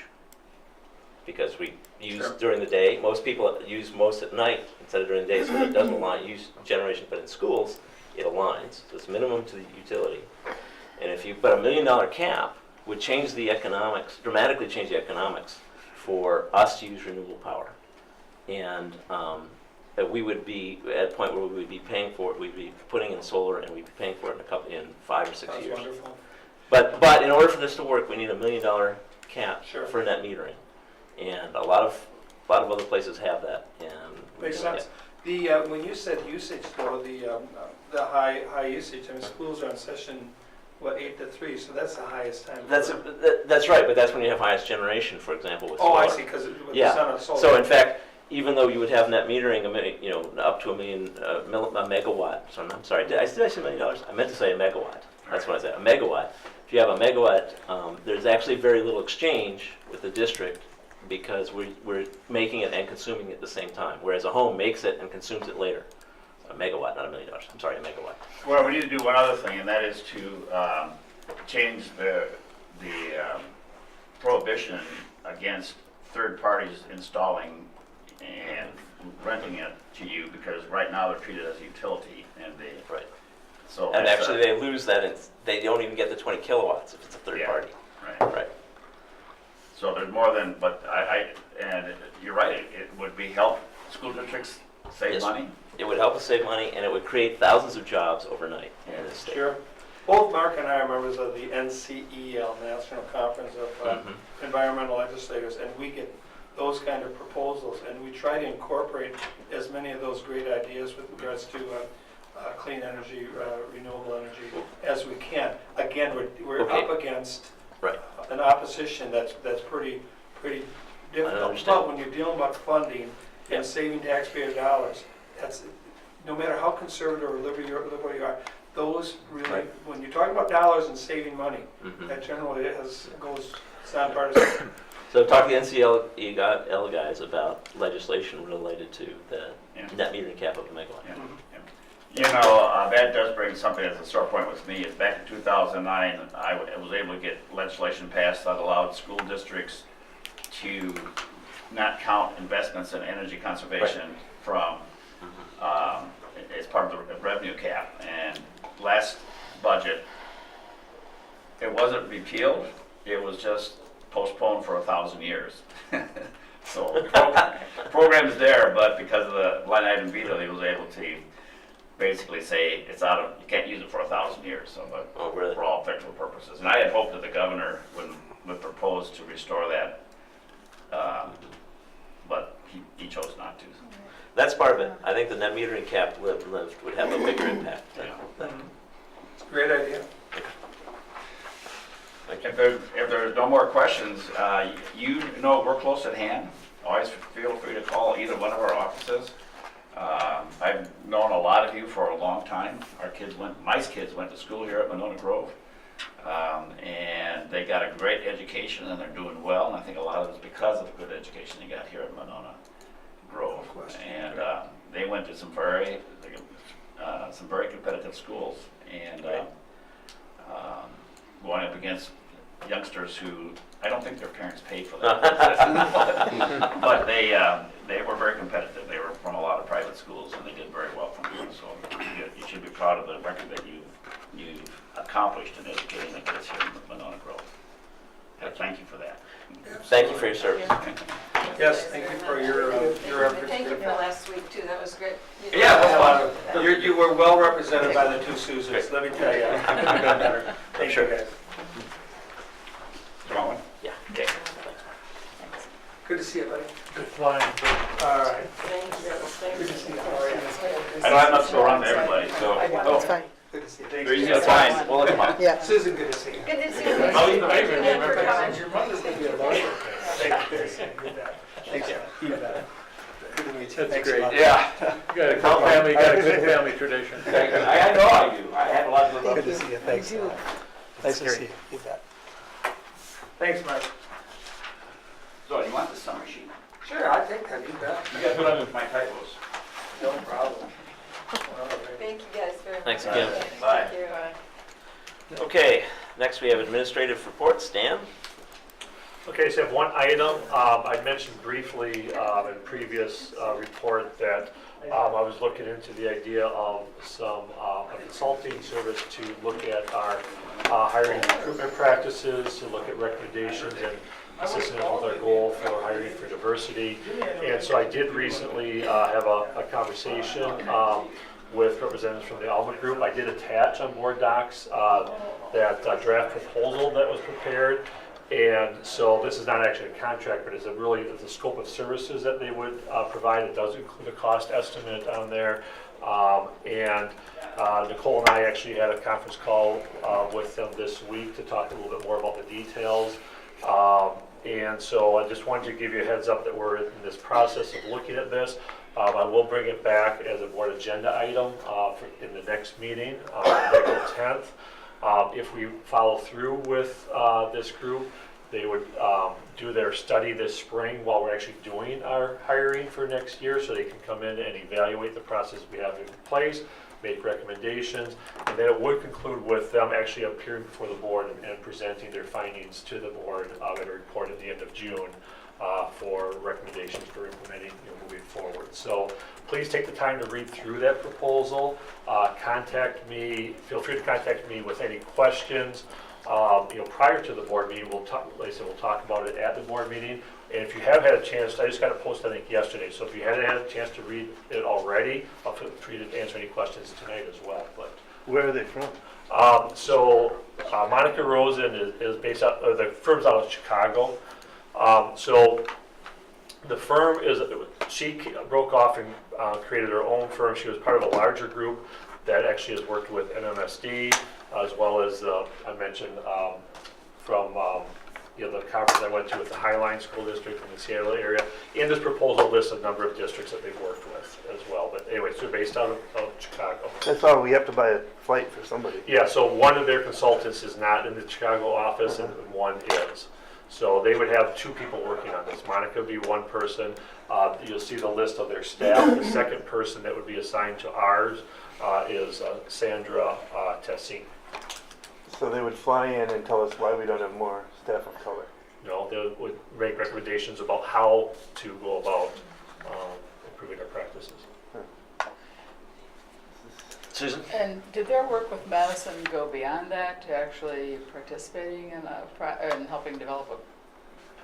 Because we use during the day, most people use most at night instead of during the day, so it doesn't use generation. But in schools, it aligns, so it's minimum to the utility. And if you put $1 million cap, would change the economics, dramatically change the economics for us to use renewable power. And that we would be at a point where we would be paying for it, we'd be putting in solar, and we'd be paying for it in 5 or 6 That's years. wonderful. But in order for this to work, we need $1 million cap Sure. for net metering. And a lot of other places have that. And Makes sense. The when you said usage, though, the high usage, schools are in session, 8 to 3, so that's the highest time. That's right, but that's when you have highest generation, for example, with Oh, solar. I see, because with the Yeah. sun and solar. So in fact, even though you would have net metering, up to a megawatt. So I'm sorry, did I say $1 million? I meant to say a megawatt. That's what I said, a megawatt. If you have a megawatt, there's actually very little exchange with the district because we're making it and consuming it at the same time, whereas a home makes it and consumes it later. A megawatt, not $1 million. I'm sorry, a megawatt. Well, we need to do one other thing, and that is to change the prohibition against third parties installing and renting it to you, because right now they're treated as a utility, and they. Right. So. And that's actually, they lose that, and they don't even get the 20 kilowatts if it's a third Yeah. party. Right. Right. So there's more than, but you're right, it would be help school districts save Yes. money. It would help us save money, and it would create thousands of jobs overnight in this state. Sure. Both Mark and I are members of the NCEL, National Conference of Mhm. Environmental Legislators, and we get those kind of proposals, and we try to incorporate as many of those great ideas with regards to clean energy, renewable energy, as we can. Again, we're Okay. up against Right. an opposition that's pretty difficult. understand. But when you're dealing about funding Yeah. and saving taxpayer dollars, that's, no matter how conservative or liberal you are, those really, Right. when you're talking about dollars and saving money, Mhm. that generally goes, it's nonpartisan. So talk to the NCL guys about legislation related to the Yeah. net metering cap of a megawatt. Yeah. Yeah. That does bring something as a sore point with me. Is back in 2009, I was able to get legislation passed that allowed school districts to not count investments in energy conservation from, as part of the revenue cap. And last budget, it wasn't repealed, it was just postponed for 1,000 years. So program's there, but because of the line item veto, he was able to basically say it's out of, you can't use it for 1,000 years, so, but Oh, really? for all practical purposes. And I had hoped that the governor would propose to restore that, but he chose not to. That's part of it. I think the net metering cap lift would have a bigger impact. It's a great idea. Thank you. If there's no more questions, we're close at hand. Always feel free to call either one of our offices. I've known a lot of you for a long time. My kids went to school here at Monona Grove, and they got a great education and they're doing well. And I think a lot of it's because of the good education they got here at Monona Grove. And they went to some very competitive schools, and going up against youngsters who, I don't think their parents paid for that. But they were very competitive. They were from a lot of private schools and they did very well from them. So you should be proud of the record that you've accomplished in educating the kids here in Monona Grove. And thank you for that. Thank you for your service. Yes, thank you for your efforts. Thank you for last week too, that was great. You did Yeah, a lot well, of that. You were well represented by the two Susans, let me tell you. Thank you, guys. You want one? Yeah. Okay. Good to see you, buddy. Good flying. All right. Thank you. Thank Good you. to see you. How are you? I don't have much to go around to everybody, so. That's fine. Good to see you. Very easy Thanks. to find. We'll let them up. Yeah. Susan, good to see you. Good to see you. Oh, you Thank you again for coming. Your mother's gonna be a lawyer. Thank you. Good to see you. You bet. Thanks. You bet. Good to meet you. That's Thanks a great. lot. Yeah. You got a good family tradition. Thank you. I know I do. I have a lot to Good to see you, thanks. Nice to see you. You bet. Thanks, Mark. So, you want the summary sheet? Sure, I think that, you bet. You gotta put on my typos. No problem. All right. Thank you guys very much. Thanks again. Bye. Thank you. Okay, next we have administrative reports. Dan? Okay, so I have one item. I mentioned briefly in previous report that I was looking into the idea of a consulting service to look at our hiring and recruitment practices, to look at recommendations and assisting us with our goal for hiring for diversity. And so I did recently have a conversation with representatives from the Alma Group. I did attach on board docs that draft proposal that was prepared. And so this is not actually a contract, but it's the scope of services that they would provide. It does include a cost estimate on there. And Nicole and I actually had a conference call with them this week to talk a little bit more about the details. And so I just wanted to give you a heads up that we're in this process of looking at this. I will bring it back as a board agenda item in the next meeting, April 10th. If we follow through with this group, they would do their study this spring while we're actually doing our hiring for next year, so they can come in and evaluate the process we have in place, make recommendations, and then it would conclude with them actually appearing before the board and presenting their findings to the board in a report at the end of June for recommendations for implementing, moving forward. So please take the time to read through that proposal. Contact me. Feel free to contact me with any questions. Prior to the board meeting, we'll talk. Like I said, we'll talk about it at the board meeting. And if you have had a chance, I just got it posted, I think, yesterday. So if you hadn't had a chance to read it already, I'll feel free to answer any questions tonight as well. But Where are they from? Monica Rosen is based out. The firm's out of Chicago. So the firm she broke off and created her own firm. She was part of a larger group that actually has worked with NMSD, as well as I mentioned from the conference I went to with the Highline School District in the Seattle area. In this proposal lists a number of districts that they've worked with as well. But anyway, so they're based out of Chicago. That's all, we have to buy a flight for somebody. Yeah, so one of their consultants is not in the Chicago office and one is. So they would have two people working on this. Monica would be one person. You'll see the list of their staff. The second person that would be assigned to ours is Sandra Tessin. So they would fly in and tell us why we don't have more staff of color. They would make recommendations about how to go about improving our practices. Susan? And did their work with Madison go beyond that to actually participating in helping develop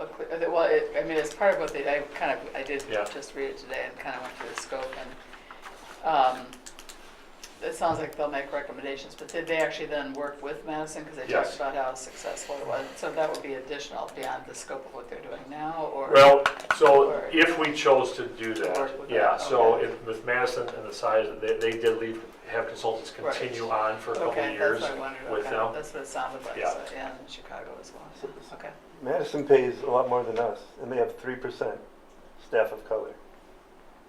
it's part of what I did Yeah. just read it today and kind of went through the scope, and it sounds like they'll make recommendations, but did they actually then work with Madison? Because they Yes. talked about how successful it was, so that would be additional beyond the scope of what they're doing now, or? Well, so or- if we chose to do that, work with yeah, that, so okay. with Madison and the size, they did have consultants continue on for a couple of Okay, years that's what I wondered. with Okay, them. that's what it sounded like, Yeah. so, yeah, in Chicago as well, okay. Madison pays a lot more than us, and they have 3% staff of color.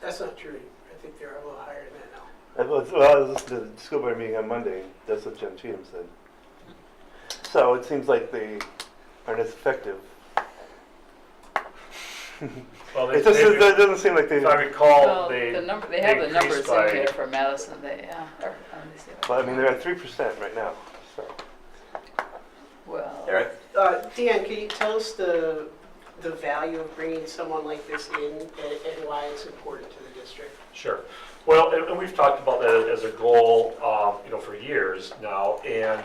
That's not true. I think they're a little higher than that now. I was listening to the school board meeting on Monday, and that's what Jen Cheatham said. So it seems like they aren't as effective. Well, It doesn't seem like they. if I recall, Well, they the number, they have the numbers increased by- in here for Madison, let me see. Well, I mean, they're at 3% right now. So Well, Eric? Dan, can you tell us the value of bringing someone like this in and why it's important to the district? Sure. Well, and we've talked about that as a goal, for years now. And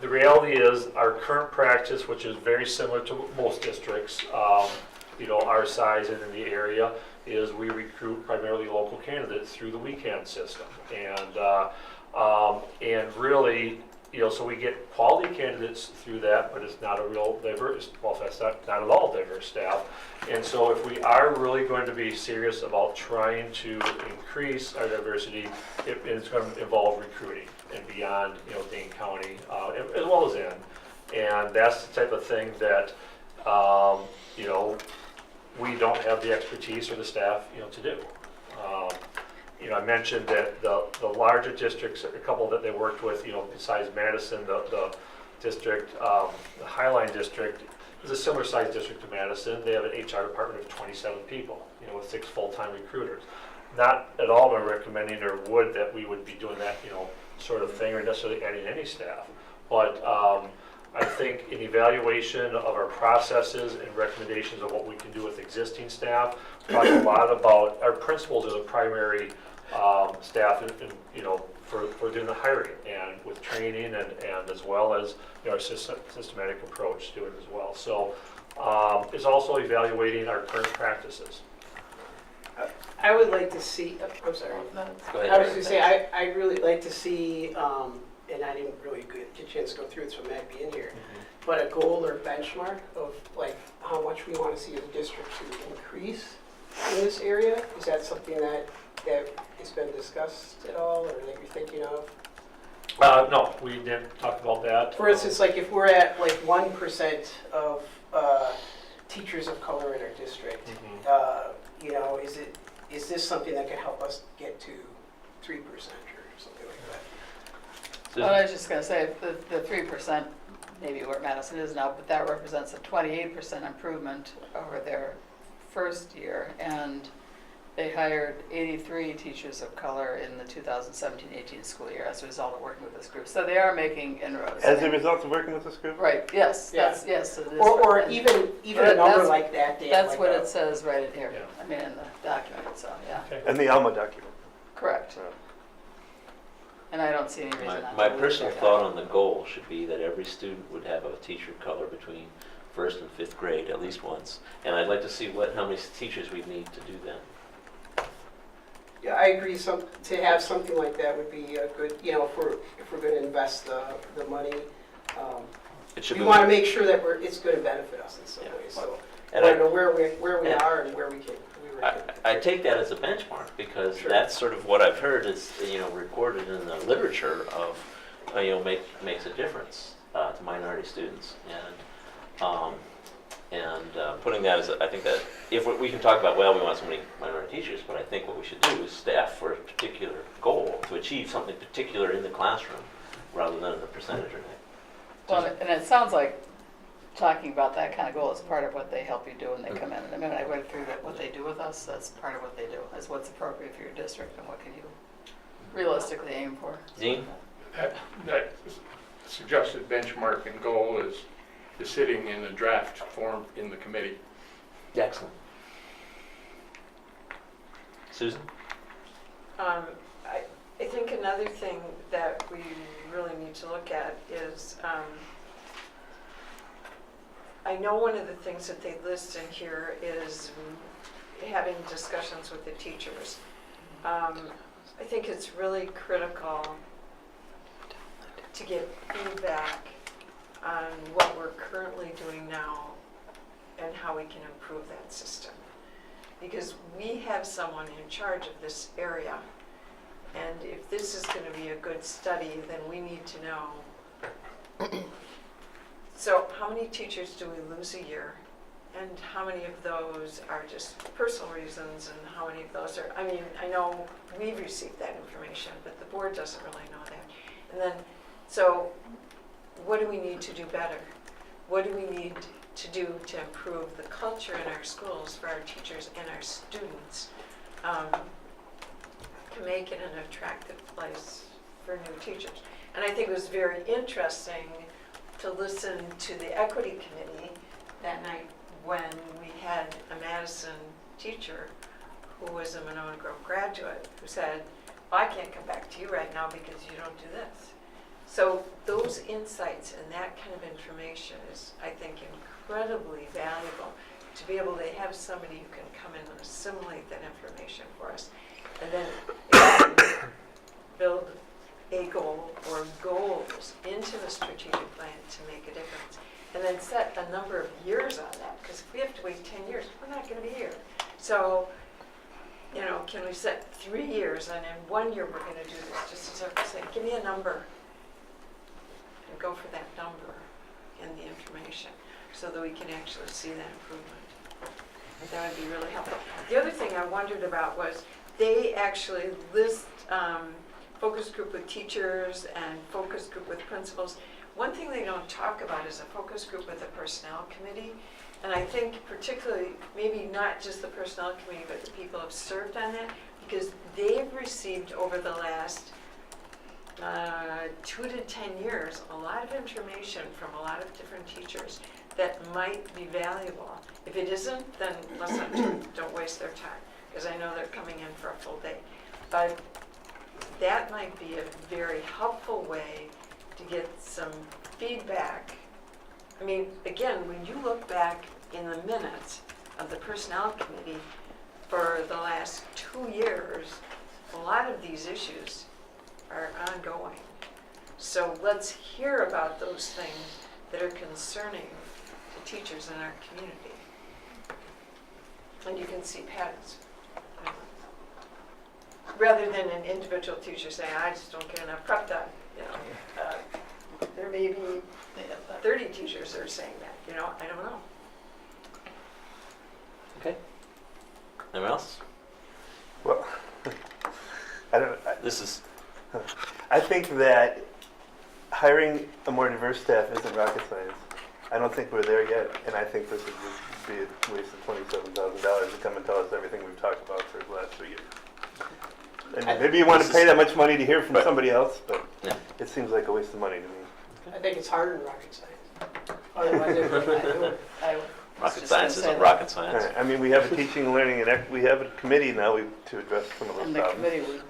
the reality is, our current practice, which is very similar to most districts, our size and in the area, is we recruit primarily local candidates through the weekend system. And really, so we get quality candidates through that, but it's not a real diverse, well, that's not at all diverse staff. And so if we are really going to be serious about trying to increase our diversity, it's going to involve recruiting and beyond, Dane County, as well as in. And that's the type of thing that, we don't have the expertise or the staff, to do. I mentioned that the larger districts, a couple that they worked with, besides Madison, the district, the Highline district is a similar sized district to Madison. They have an HR department of 27 people, with 6 full-time recruiters. Not at all am I recommending or would that we would be doing that, sort of thing, or necessarily adding any staff. But I think an evaluation of our processes and recommendations of what we can do with existing staff, talk a lot about our principals as a primary staff for doing the hiring and with training and as well as our systematic approach to it as well. So it's also evaluating our current practices. I would like to see, I'm sorry. Go ahead, I was Eric. going to say, I'd really like to see, and I didn't really get a chance to go through it, so I might be in here, but a goal or benchmark of like how much we want to see as a district to increase in this area. Is that something that has been discussed at all, or that you're thinking of? No, we didn't talk about that. For instance, like if we're at like 1% of teachers of color in our district. Mhm. You know, is this something that could help us get to 3% or something like that? Well, I was just gonna say, the 3%, maybe where Madison is now, but that represents a 28% improvement over their first year. And they hired 83 teachers of color in the 2017-18 school year as a result of working with this group. So they are making inroads. As a result of working with this group? Right, yes, Yeah. that's, yes, it is. Or And even a But number that's- like that, Dan. That's like what a- it says right in here, Yeah. I mean, in the document, so, yeah, Okay. And the Alma document. correct. And I don't see any reason not to. My leave personal that. thought on the goal should be that every student would have a teacher of color between first and fifth grade at least once. And I'd like to see how many teachers we need to do that. Yeah, I agree, to have something like that would be a good, you know, if we're gonna invest the money. It should We be. wanna make sure that it's gonna benefit us in some Yeah. way, so. And I I, know where we Yeah. are and where we can. I take that as a benchmark because Sure. that's sort of what I've heard is, recorded in the literature of, makes a difference to minority students. And putting that as, I think that if we can talk about, well, we want so many minority teachers, but I think what we should do is staff for a particular goal to achieve something particular in the classroom rather than a percentage or anything. Well, and it sounds like talking about that kind of goal is part of what they help you do when they come in. I mean, I went through what they do with us, that's part of what they do, is what's appropriate for your district and what can you realistically aim for. Dean? That suggested benchmark and goal is sitting in a draft form in the committee. Excellent. Susan? I think another thing that we really need to look at is, I know one of the things that they list in here is having discussions with the teachers. I think it's really critical to get feedback on what we're currently doing now and how we can improve that system. Because we have someone in charge of this area, and if this is going to be a good study, then we need to know. So how many teachers do we lose a year? And how many of those are just personal reasons, and how many of those are, I mean, I know we've received that information, but the board doesn't really know that. And then, so what do we need to do better? What do we need to do to improve the culture in our schools for our teachers and our students, to make it an attractive place for new teachers? And I think it was very interesting to listen to the equity committee that night when we had a Madison teacher who was a Monona Grove graduate who said, well, I can't come back to you right now because you don't do this. So those insights and that kind of information is, I think, incredibly valuable to be able to have somebody who can come in and assimilate that information for us. And then build a goal or goals into the strategic plan to make a difference. And then set a number of years on that, because if we have to wait 10 years, we're not going to be here. So, can we set 3 years, and in 1 year we're going to do this, just as I say, give me a number, and go for that number in the information, so that we can actually see that improvement. That would be really helpful. The other thing I wondered about was, they actually list focus group with teachers and focus group with principals. One thing they don't talk about is a focus group with a personnel committee. And I think particularly, maybe not just the personnel committee, but the people who have served on that, because they've received over the last 2 to 10 years a lot of information from a lot of different teachers that might be valuable. If it isn't, then listen, don't waste their time, because I know they're coming in for a full day. But that might be a very helpful way to get some feedback. I mean, again, when you look back in the minutes of the personnel committee for the last 2 years, a lot of these issues are ongoing. So let's hear about those things that are concerning to teachers in our community. And you can see patterns. Rather than an individual teacher saying, I just don't get enough prep done, there may be 30 teachers that are saying that, I don't know. that hiring a more diverse staff isn't rocket science. I don't think we're there yet, and I think this would just be a waste of $27,000 to come and tell us everything we've talked about for the last 3 years. And maybe you want to pay that much money to hear from somebody else, but Yeah. it seems like a waste of money to me. I think it's harder than rocket science. Otherwise, they would not do it. I was Rocket just science gonna say isn't that. rocket science. I mean, we have a teaching and learning, and we have a committee now to address some of those And the problems. committee would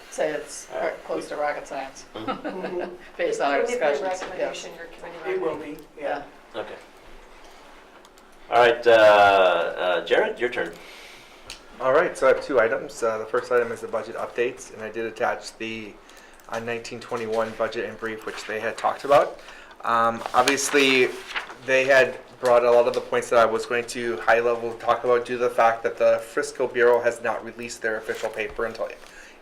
say it's close to rocket science, Mhm. based on our When you put a discussions. Yes. recommendation, your committee It will might. be, yeah. Okay. All right, Jared, your turn. All right, so I have 2 items. The first item is the budget updates, and I did attach the 1921 budget in brief, which they had talked about. Obviously, they had brought a lot of the points that I was going to high level talk about due to the fact that the Fiscal Bureau has not released their official paper until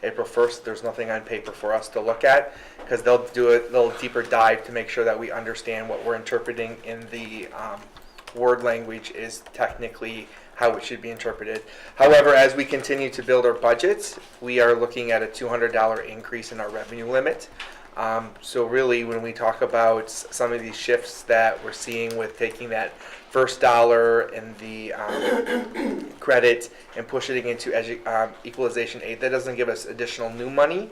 April 1st. There's nothing on paper for us to look at because they'll do a little deeper dive to make sure that we understand what we're interpreting in the word language is technically how it should be interpreted. However, as we continue to build our budgets, we are looking at a $200 increase in our revenue limit. So really, when we talk about some of these shifts that we're seeing with taking that first dollar and the credit and pushing it into equalization aid, that doesn't give us additional new money.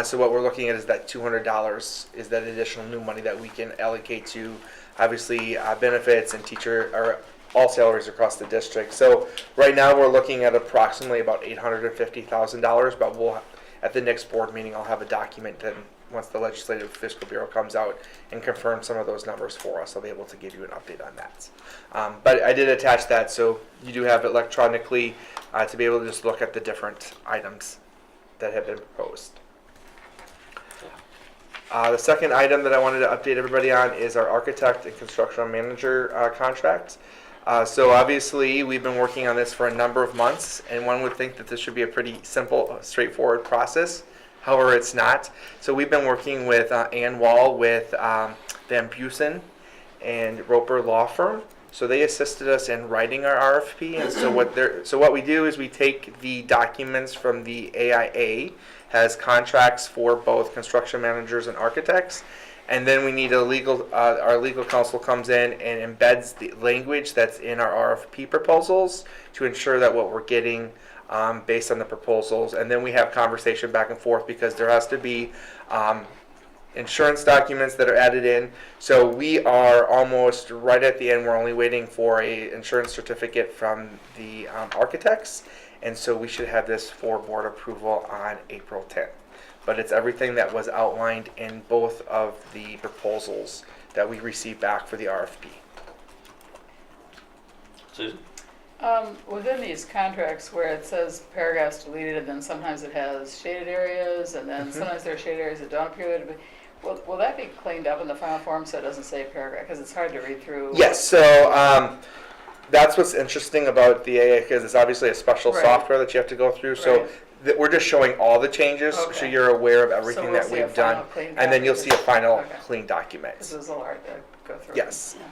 So what we're looking at is that $200 is that additional new money that we can allocate to, obviously, benefits and teacher or all salaries across the district. So right now we're looking at approximately about $850,000, but we'll at the next board meeting I'll have a document then once the Legislative Fiscal Bureau comes out and confirms some of those numbers for us. I'll be able to give you an update on that. But I did attach that so you do have it electronically to be able to just look at the different items that have been proposed. The second item that I wanted to update everybody on is our architect and construction manager contract. So obviously, we've been working on this for a number of months, and one would think that this should be a pretty simple, straightforward process. However, it's not. So we've been working with Ann Wall with Van Busen and Roper Law Firm. So they assisted us in writing our RFP. And so what we do is we take the documents from the AIA, has contracts for both construction managers and architects. And then we need our legal counsel comes in and embeds the language that's in our RFP proposals to ensure that what we're getting based on the proposals. And then we have conversation back and forth because there has to be insurance documents that are added in. So we are almost right at the end. We're only waiting for a insurance certificate from the architects. And so we should have this for board approval on April 10th. But it's everything that was outlined in both of the proposals that we received back for the RFP. Susan? Within these contracts where it says paragraphs deleted and then sometimes it has shaded areas and then sometimes there are shaded areas that don't appear there to be, will that be cleaned up in the final form so it doesn't say paragraph? Because it's hard to read through. Yes, so that's what's interesting about the AA because it's obviously a special Right. software that you have to go through. So we're just showing all the changes so Okay. you're aware of So everything we'll that see a we've done. final clean And then you'll copy. see a final Okay. clean document. This is a lot to go through. Yes. Yeah.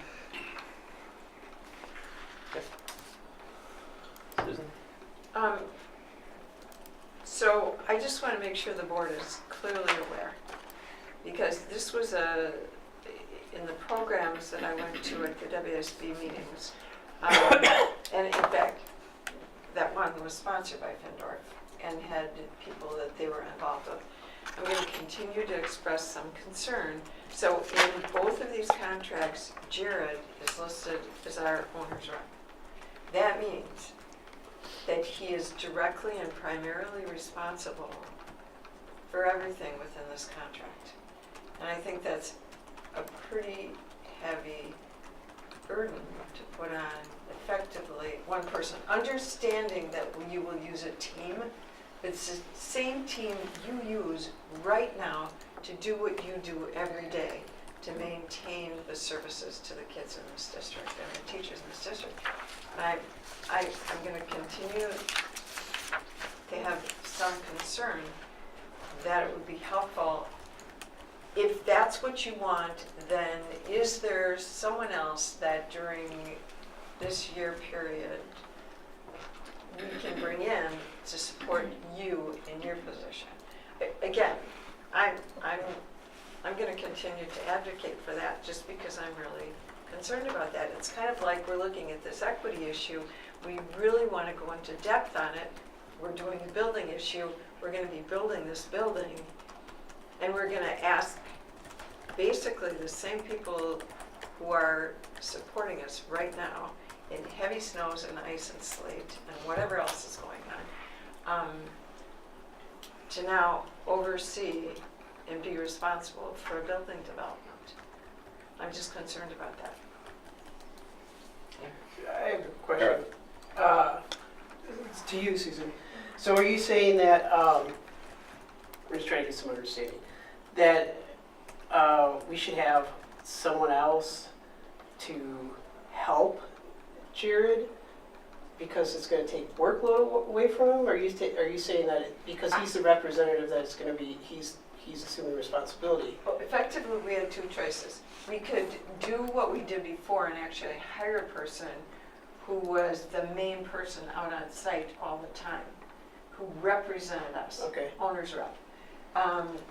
Susan? So I just want to make sure the board is clearly aware, because this was in the programs that I went to at the WSB meetings, and in fact, that one was sponsored by Findorf and had people that they were involved with. I'm going to continue to express some concern. So in both of these contracts, Jared is listed as our owner's rep. That means that he is directly and primarily responsible for everything within this contract. And I think that's a pretty heavy burden to put on effectively one person, understanding that you will use a team. It's the same team you use right now to do what you do every day to maintain the services to the kids in this district and the teachers in this district. And I'm going to continue to have some concern that it would be helpful. If that's what you want, then is there someone else that during this year period we can bring in to support you in your position? Again, I'm gonna continue to advocate for that, just because I'm really concerned about that. It's kind of like we're looking at this equity issue. We really want to go into depth on it. We're doing the building issue. We're gonna be building this building, and we're gonna ask basically the same people who are supporting us right now in heavy snows and ice and sleet and whatever else is going on, to now oversee and be responsible for a building development. I'm just concerned about that. I have a question. It's to you, Susan. So are you saying that, I'm just trying to get some understanding, that we should have someone else to help Jared because it's going to take workload away from him? Or are you saying that because he's the representative that it's going to be, he's assuming responsibility? Well, effectively, we had two choices. We could do what we did before and actually hire a person who was the main person out on site all the time, who represented us, Okay. owner's rep.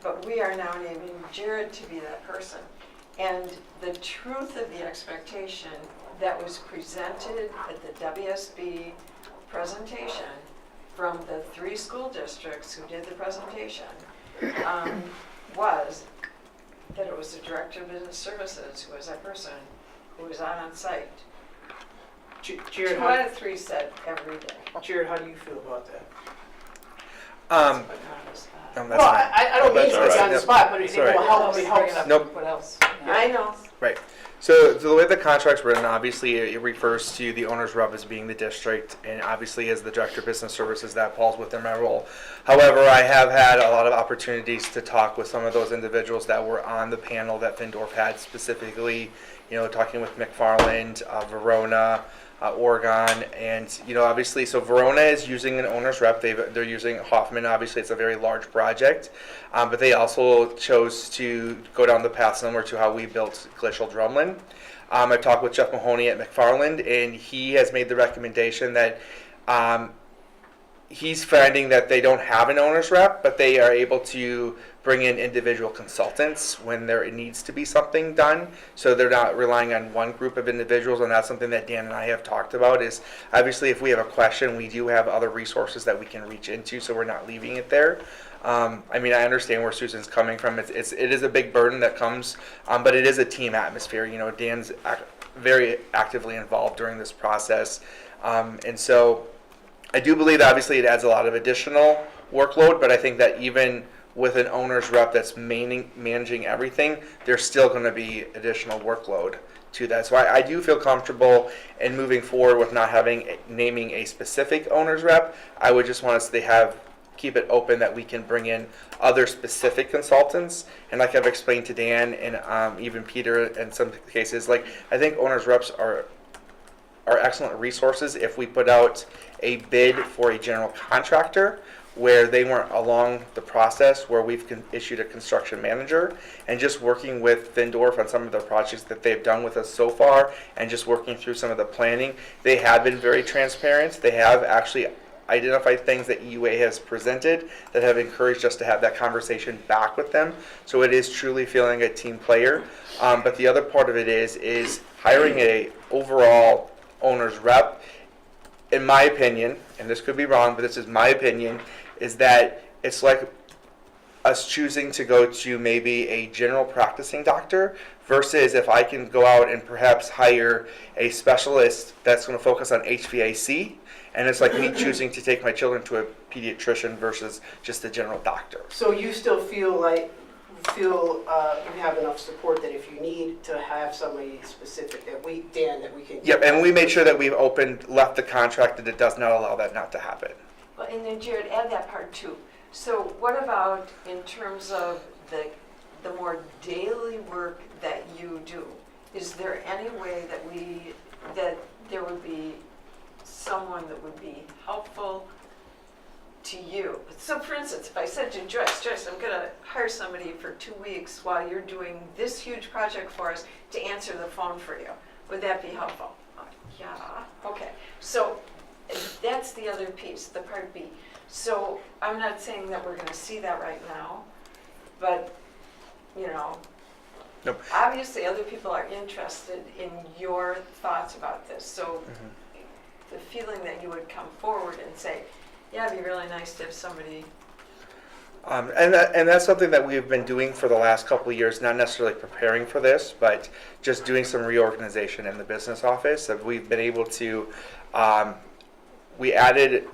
But we are now naming Jared to be that person. And the truth of the expectation that was presented at the WSB presentation from the 3 school districts who did the presentation was that it was the director of business services who was that person who was out on site. Jared, 2 out of 3 said every day. Jared, how do you feel about that? But not on the spot. That's Well, fine. I don't mean That's to put you all on the right. spot, but it Sorry. will help. It helps. Nope. What else? I know. Right. So the way the contract's written, obviously it refers to the owner's rep as being the district, and obviously as the director of business services, that falls within my role. However, I have had a lot of opportunities to talk with some of those individuals that were on the panel that Findorf had, specifically, talking with McFarland, Verona, Oregon, and obviously, so Verona is using an owner's rep. They're using Hoffman. Obviously, it's a very large project, but they also chose to go down the path similar to how we built Glacial Drumlin. I talked with Jeff Mahoney at McFarland, and he has made the recommendation that he's finding that they don't have an owner's rep, but they are able to bring in individual consultants when there needs to be something done. So they're not relying on one group of individuals, and that's something that Dan and I have talked about is obviously if we have a question, we do have other resources that we can reach into, so we're not leaving it there. I understand where Susan's coming from. It is a big burden that comes, but it is a team atmosphere. Dan's very actively involved during this process. And so I do believe that obviously it adds a lot of additional workload, but I think that even with an owner's rep that's managing everything, there's still going to be additional workload to that. So I do feel comfortable in moving forward with not naming a specific owner's rep. I would just want us to keep it open that we can bring in other specific consultants. And like I've explained to Dan and even Peter in some cases, like I think owner's reps are excellent resources if we put out a bid for a general contractor where they weren't along the process, where we've issued a construction manager, and just working with Findorf on some of the projects that they've done with us so far, and just working through some of the planning. They have been very transparent. They have actually identified things that EUA has presented that have encouraged us to have that conversation back with them. So it is truly feeling a team player. But the other part of it is hiring a overall owner's rep. In my opinion, and this could be wrong, but this is my opinion, is that it's like us choosing to go to maybe a general practicing doctor versus if I can go out and perhaps hire a specialist that's going to focus on HVAC, and it's like me choosing to take my children to a pediatrician versus just a general doctor. So you still feel you have enough support that if you need to have somebody specific that we can. Yep, and we made sure that we've left the contract that it does not allow that not to happen. Well, and then Jared, add that part too. So what about in terms of the more daily work that you do? Is there any way that there would be someone that would be helpful to you? So for instance, if I said to Joyce, I'm going to hire somebody for 2 weeks while you're doing this huge project for us to answer the phone for you, would that be helpful? Yeah, okay. So that's the other piece, the part B. So I'm not saying that we're going to see that right now, but, you know, Nope. obviously other people are interested in your thoughts about this, so the feeling that you would come forward and say, yeah, it'd be really nice to have somebody, And that's something that we've been doing for the last couple of years, not necessarily preparing for this, but just doing some reorganization in the business office. That we've been able to, we added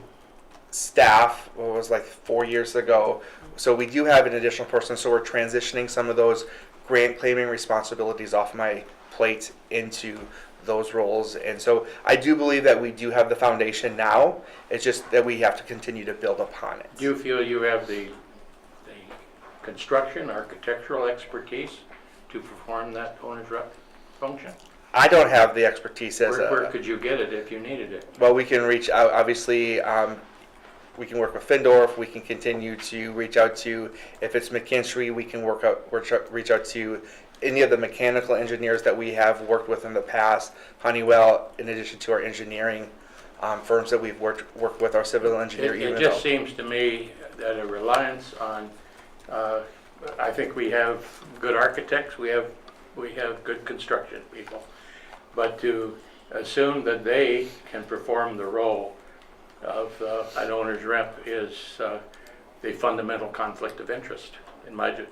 staff, what was like 4 years ago. So we do have an additional person, so we're transitioning some of those grant claiming responsibilities off my plate into those roles. And so I do believe that we do have the foundation now. It's just that we have to continue to build upon it. Do you feel you have the construction, architectural expertise to perform that owner's rep function? I don't have the expertise as Where a, could you get it if you needed it? well, we can reach out, obviously, we can work with Findorf, we can continue to reach out to, if it's McKinstry, we can reach out to any of the mechanical engineers that we have worked with in the past, Honeywell, in addition to our engineering firms that we've worked with, our civil engineer. It just seems to me that a reliance on, I think we have good architects, we have good construction people, but to assume that they can perform the role of an owner's rep is the fundamental conflict of interest,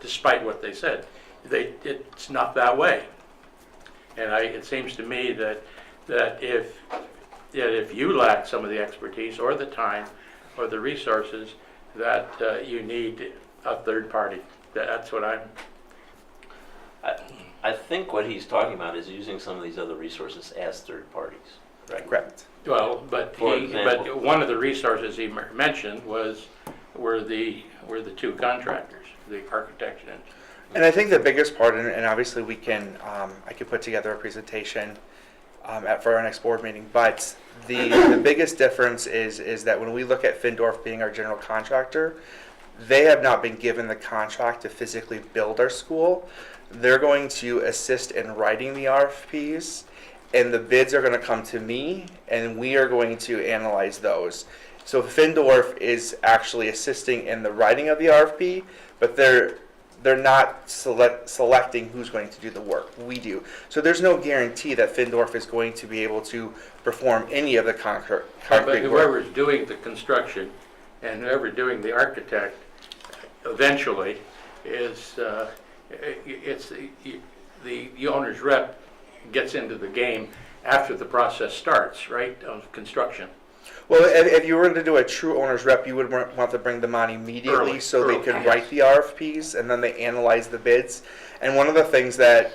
despite what they said. It's not that way. And it seems to me that if you lack some of the expertise or the time or the resources, that you need a third party. That's what I think what he's talking about is using some of these other resources as third parties, right? Correct. Well, but For example. but one of the resources he mentioned were the two contractors, the architect and. And I think the biggest part, and obviously we can, I could put together a presentation for our next board meeting, but the biggest difference is that when we look at Findorf being our general contractor, they have not been given the contract to physically build our school. They're going to assist in writing the RFPs, and the bids are going to come to me, and we are going to analyze those. So Findorf is actually assisting in the writing of the RFP, but they're not selecting who's going to do the work. We do. So there's no guarantee that Findorf is going to be able to perform any of the concrete But work. whoever's doing the construction and whoever's doing the architect, eventually is it's the owner's rep gets into the game after the process starts, right, of construction. Well, if you were to do a true owner's rep, you would want to bring them on immediately Early, so they early, could yes. write the RFPs and then they analyze the bids. And one of the things that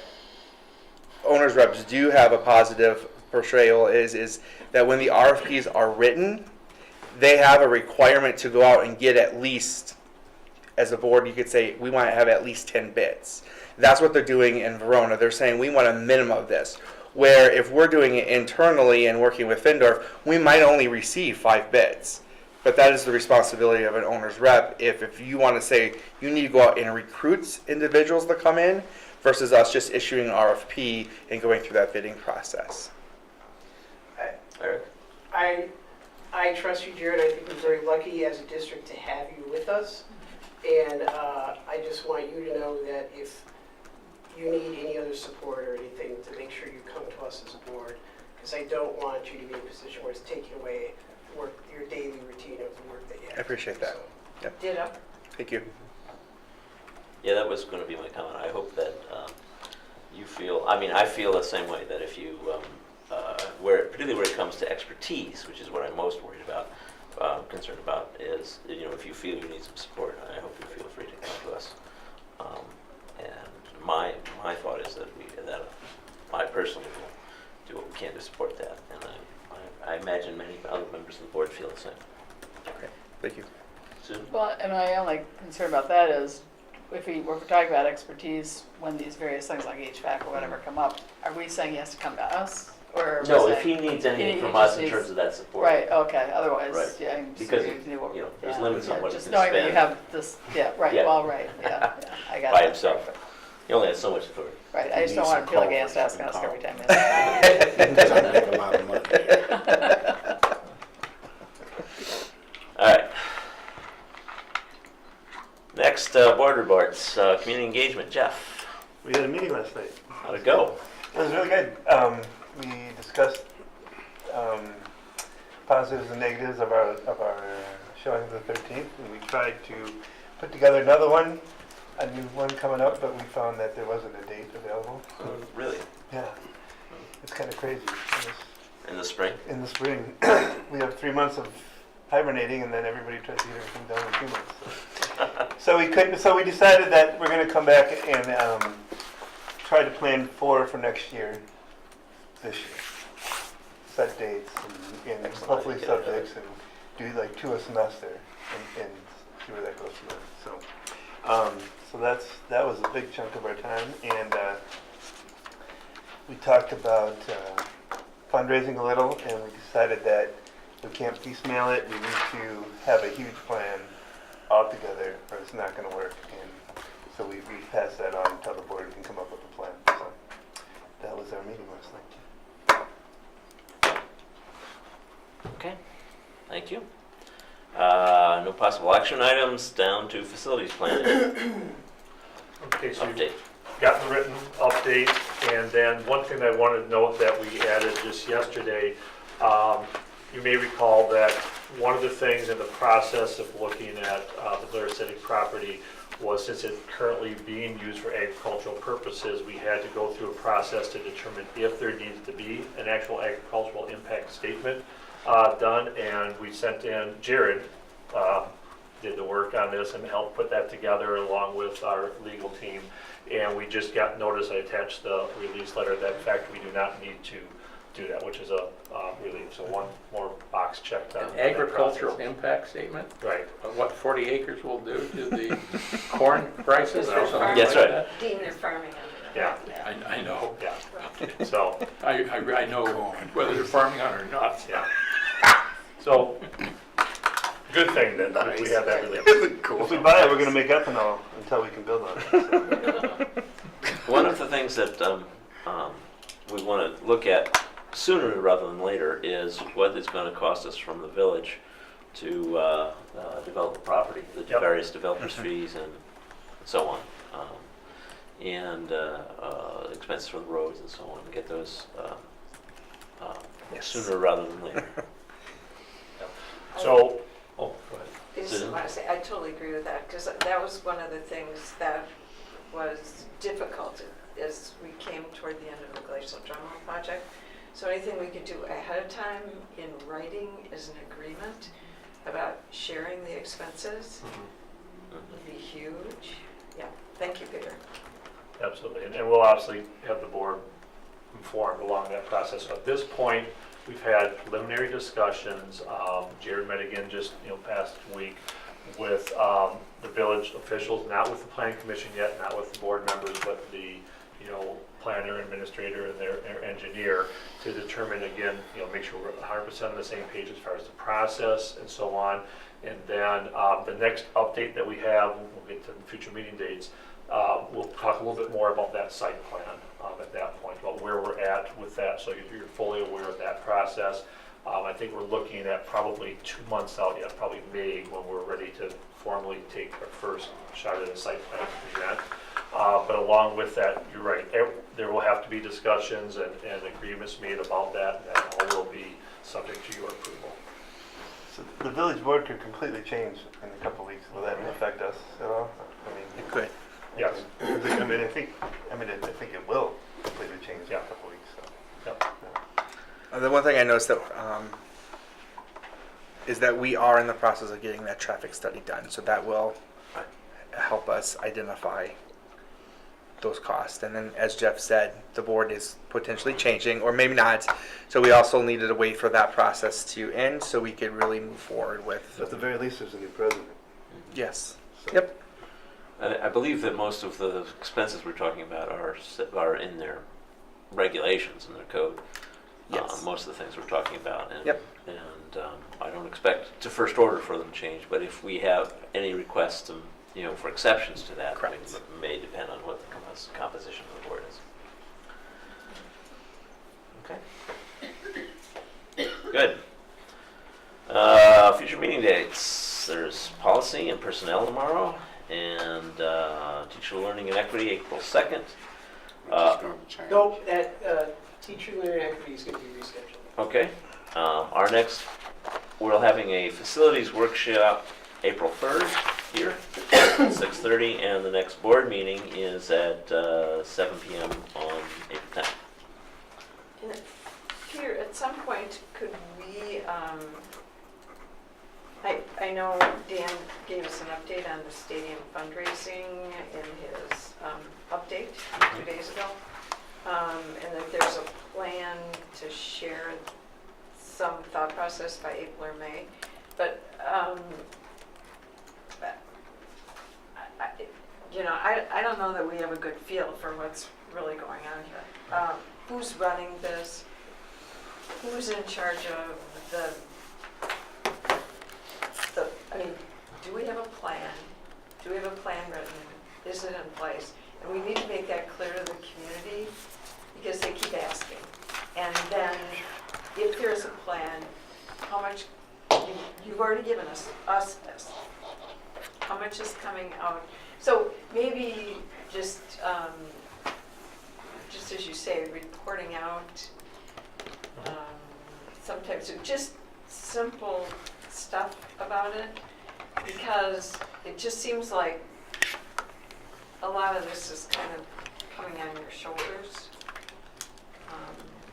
owner's reps do have a positive portrayal is that when the RFPs are written, they have a requirement to go out and get at least, as a board, you could say, we want to have at least 10 bids. That's what they're doing in Verona. They're saying we want a minimum of this. Where if we're doing it internally and working with Findorf, we might only receive 5 bids. But that is the responsibility of an owner's rep. If you want to say you need to go out and recruit individuals to come in versus us just issuing an RFP and going through that bidding process. Eric? I trust you, Jared. I think we're very lucky as a district to have you with us. And I just want you to know that if you need any other support or anything, to make sure you come to us as a board, because I don't want you to be in a position where it's taking away your daily routine of the work that you have. I appreciate that. So, ditto. Thank you. Yeah, that was going to be my comment. I hope that you feel, I feel the same way, that if you, particularly where it comes to expertise, which is what I'm most worried about, concerned about, is, if you feel you need some support, I hope you feel free to come to us. And my thought is that I personally will do what we can to support that, and I imagine many other members of the board feel the same. Okay. Thank you. Susan? Well, and my only concern about that is, if we're talking about expertise, when these various things like HVAC or whatever come up, are we saying he has to come to us? Or are we No, if saying- he needs anything he from just us in needs- terms of that support. Right, okay, otherwise, Right. yeah. I'm just Because, curious to know what- there's yeah, limits on yeah, what he just can knowing that you spend. have this, yeah, right, Yeah. well, right, yeah, I got By that. himself. He only has so much authority. Right, I just don't Needs want to to feel like call I have to ask for and ask some every time. Doesn't make a lot of money. All right. Next Next, board reports, community engagement. Jeff, We had a meeting last night. how'd it go? It was really good. We discussed positives and negatives of our showing of the 13th, and we tried to put together another one, a new one coming up, but we found that there wasn't a date available. Really? Yeah, it's kind of crazy. In the spring? In the spring, we have 3 months of hibernating, and then everybody tries to get everything done in 2 months. So we couldn't. So we decided that we're going to come back and try to plan 4 for next year, this year. Set dates and Excellent. hopefully Yeah. subjects, and do like 2 a semester and see where that goes from there. So that was a big chunk of our time, and we talked about fundraising a little, and we decided that we can't piecemeal it. We need to have a huge plan all together, or it's not going to work. And so we passed that on until the board can come up with a plan. So that was our meeting last night. Okay, thank you. No possible action items, down to facilities planning Okay, so update. got the written update, and then one thing I wanted to note that we added just yesterday, you may recall that one of the things in the process of looking at the Blair City property was, since it's currently being used for agricultural purposes, we had to go through a process to determine if there needed to be an actual agricultural impact statement done, and we sent in, Jared did the work on this and helped put that together along with our legal team, and we just got notice, I attached the release letter, that in fact we do not need to do that, which is a relief, so one more box checked on An that agricultural process. impact statement Right. of what 40 acres will do to the corn prices or something like That's right. that? Dean, they're farming on it. Yeah, I know. yeah, so, I know whether they're farming on it or not. yeah. So, good thing that we have that relief. If we buy it, we're going to make ethanol until we can build on it. So. One of the things that we want to look at sooner rather than later is what it's going to cost us from the village to develop the property, the Yep. various developers' fees and so on, and expenses for the roads and so on, and get those sooner rather than later. So, oh, go ahead. I just Susan? want to say, I totally agree with that, because that was one of the things that was difficult as we came toward the end of the glacial drumroll project. So anything we could do ahead of time in writing as an agreement about sharing the expenses would be huge. Yeah, thank you, Peter. Absolutely, and we'll obviously have the board informed along that process. So at this point, we've had preliminary discussions. Jared met again just past week with the village officials, not with the planning commission yet, not with the board members, but the planner, administrator, and their engineer, to determine again, make sure we're 100% on the same page as far as the process and so on. And then the next update that we have, we'll get to future meeting dates, we'll talk a little bit more about that site plan at that point, about where we're at with that, so you're fully aware of that process. I think we're looking at probably 2 months out yet, probably May, when we're ready to formally take our first shot at a site plan event. But along with that, you're right, there will have to be discussions and agreements made about that, and that all will be subject to your approval. So the village board could completely change in a couple of weeks. Will that affect us at all? I mean, It could. Yes. I think it will completely change in a couple of weeks. So. Yep. The one thing I noticed that is that we are in the process of getting that traffic study done, so that will help us identify those costs. And then, as Jeff said, the board is potentially changing, or maybe not. So we also needed to wait for that process to end so we could really move forward with. At the very least, there's a new president. Yes. So. Yep. I believe that most of the expenses we're talking about are in their regulations and their code. Yes. Most of the things we're talking about. And, Yep. And I don't expect to first order for them to change, but if we have any requests to, for exceptions to that, Correct. it may depend on what the composition of the board is. Okay. Good. Future meeting dates. There's policy and personnel tomorrow, And teacher learning and equity, April 2nd. Just going to change. Nope, that teacher learning equity is going to be rescheduled. Okay. Our next, we're having a facilities workshop April 3rd here, 6:30, and the next board meeting is at 7 p.m. on April 10th. And Peter, at some point, could we, I know Dan gave us an update on the stadium fundraising in his update 2 days ago, and that there's a plan to share some thought process by April or May, but I don't know that we have a good feel for what's really going on here. Who's running this? Who's in charge of I mean, do we have a plan? Do we have a plan written? Is it in place? And we need to make that clear to the community because they keep asking. And then if there's a plan, how much, you've already given us this. How much is coming out? So maybe just as you say, reporting out sometimes just simple stuff about it, because it just seems like a lot of this is kind of coming on your shoulders.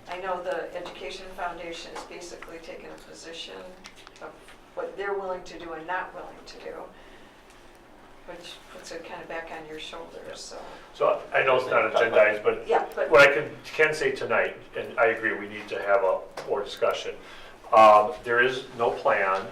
I know the Education Foundation has basically taken a position of what they're willing to do and not willing to do, which puts it kind of back on your shoulders, so. So I know it's not agendized, but Yeah, but what I can say tonight, and I agree, we need to have a more discussion. There is no plan.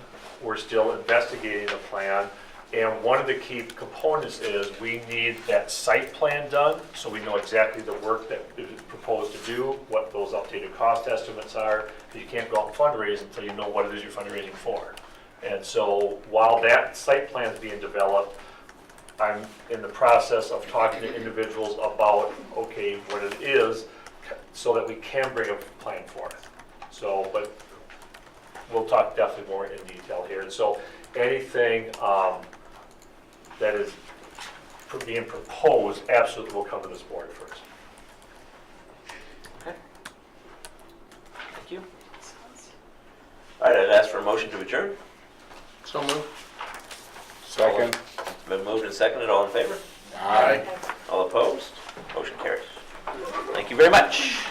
We're still investigating the plan. And one of the key components is we need that site plan done, so we know exactly the work that is proposed to do, what those updated cost estimates are. You can't go out and fundraise until you know what it is you're fundraising for. And so while that site plan is being developed, I'm in the process of talking to individuals about, okay, what it is, so that we can bring a plan forth. So, but we'll talk definitely more in detail here. And so anything that is being proposed absolutely will come to this board first. Okay. Thank you. All right, I'd ask for a motion to adjourn. So moved. Second. Been moved and seconded. All in favor? Aye. All opposed? Motion carries. Thank you very much.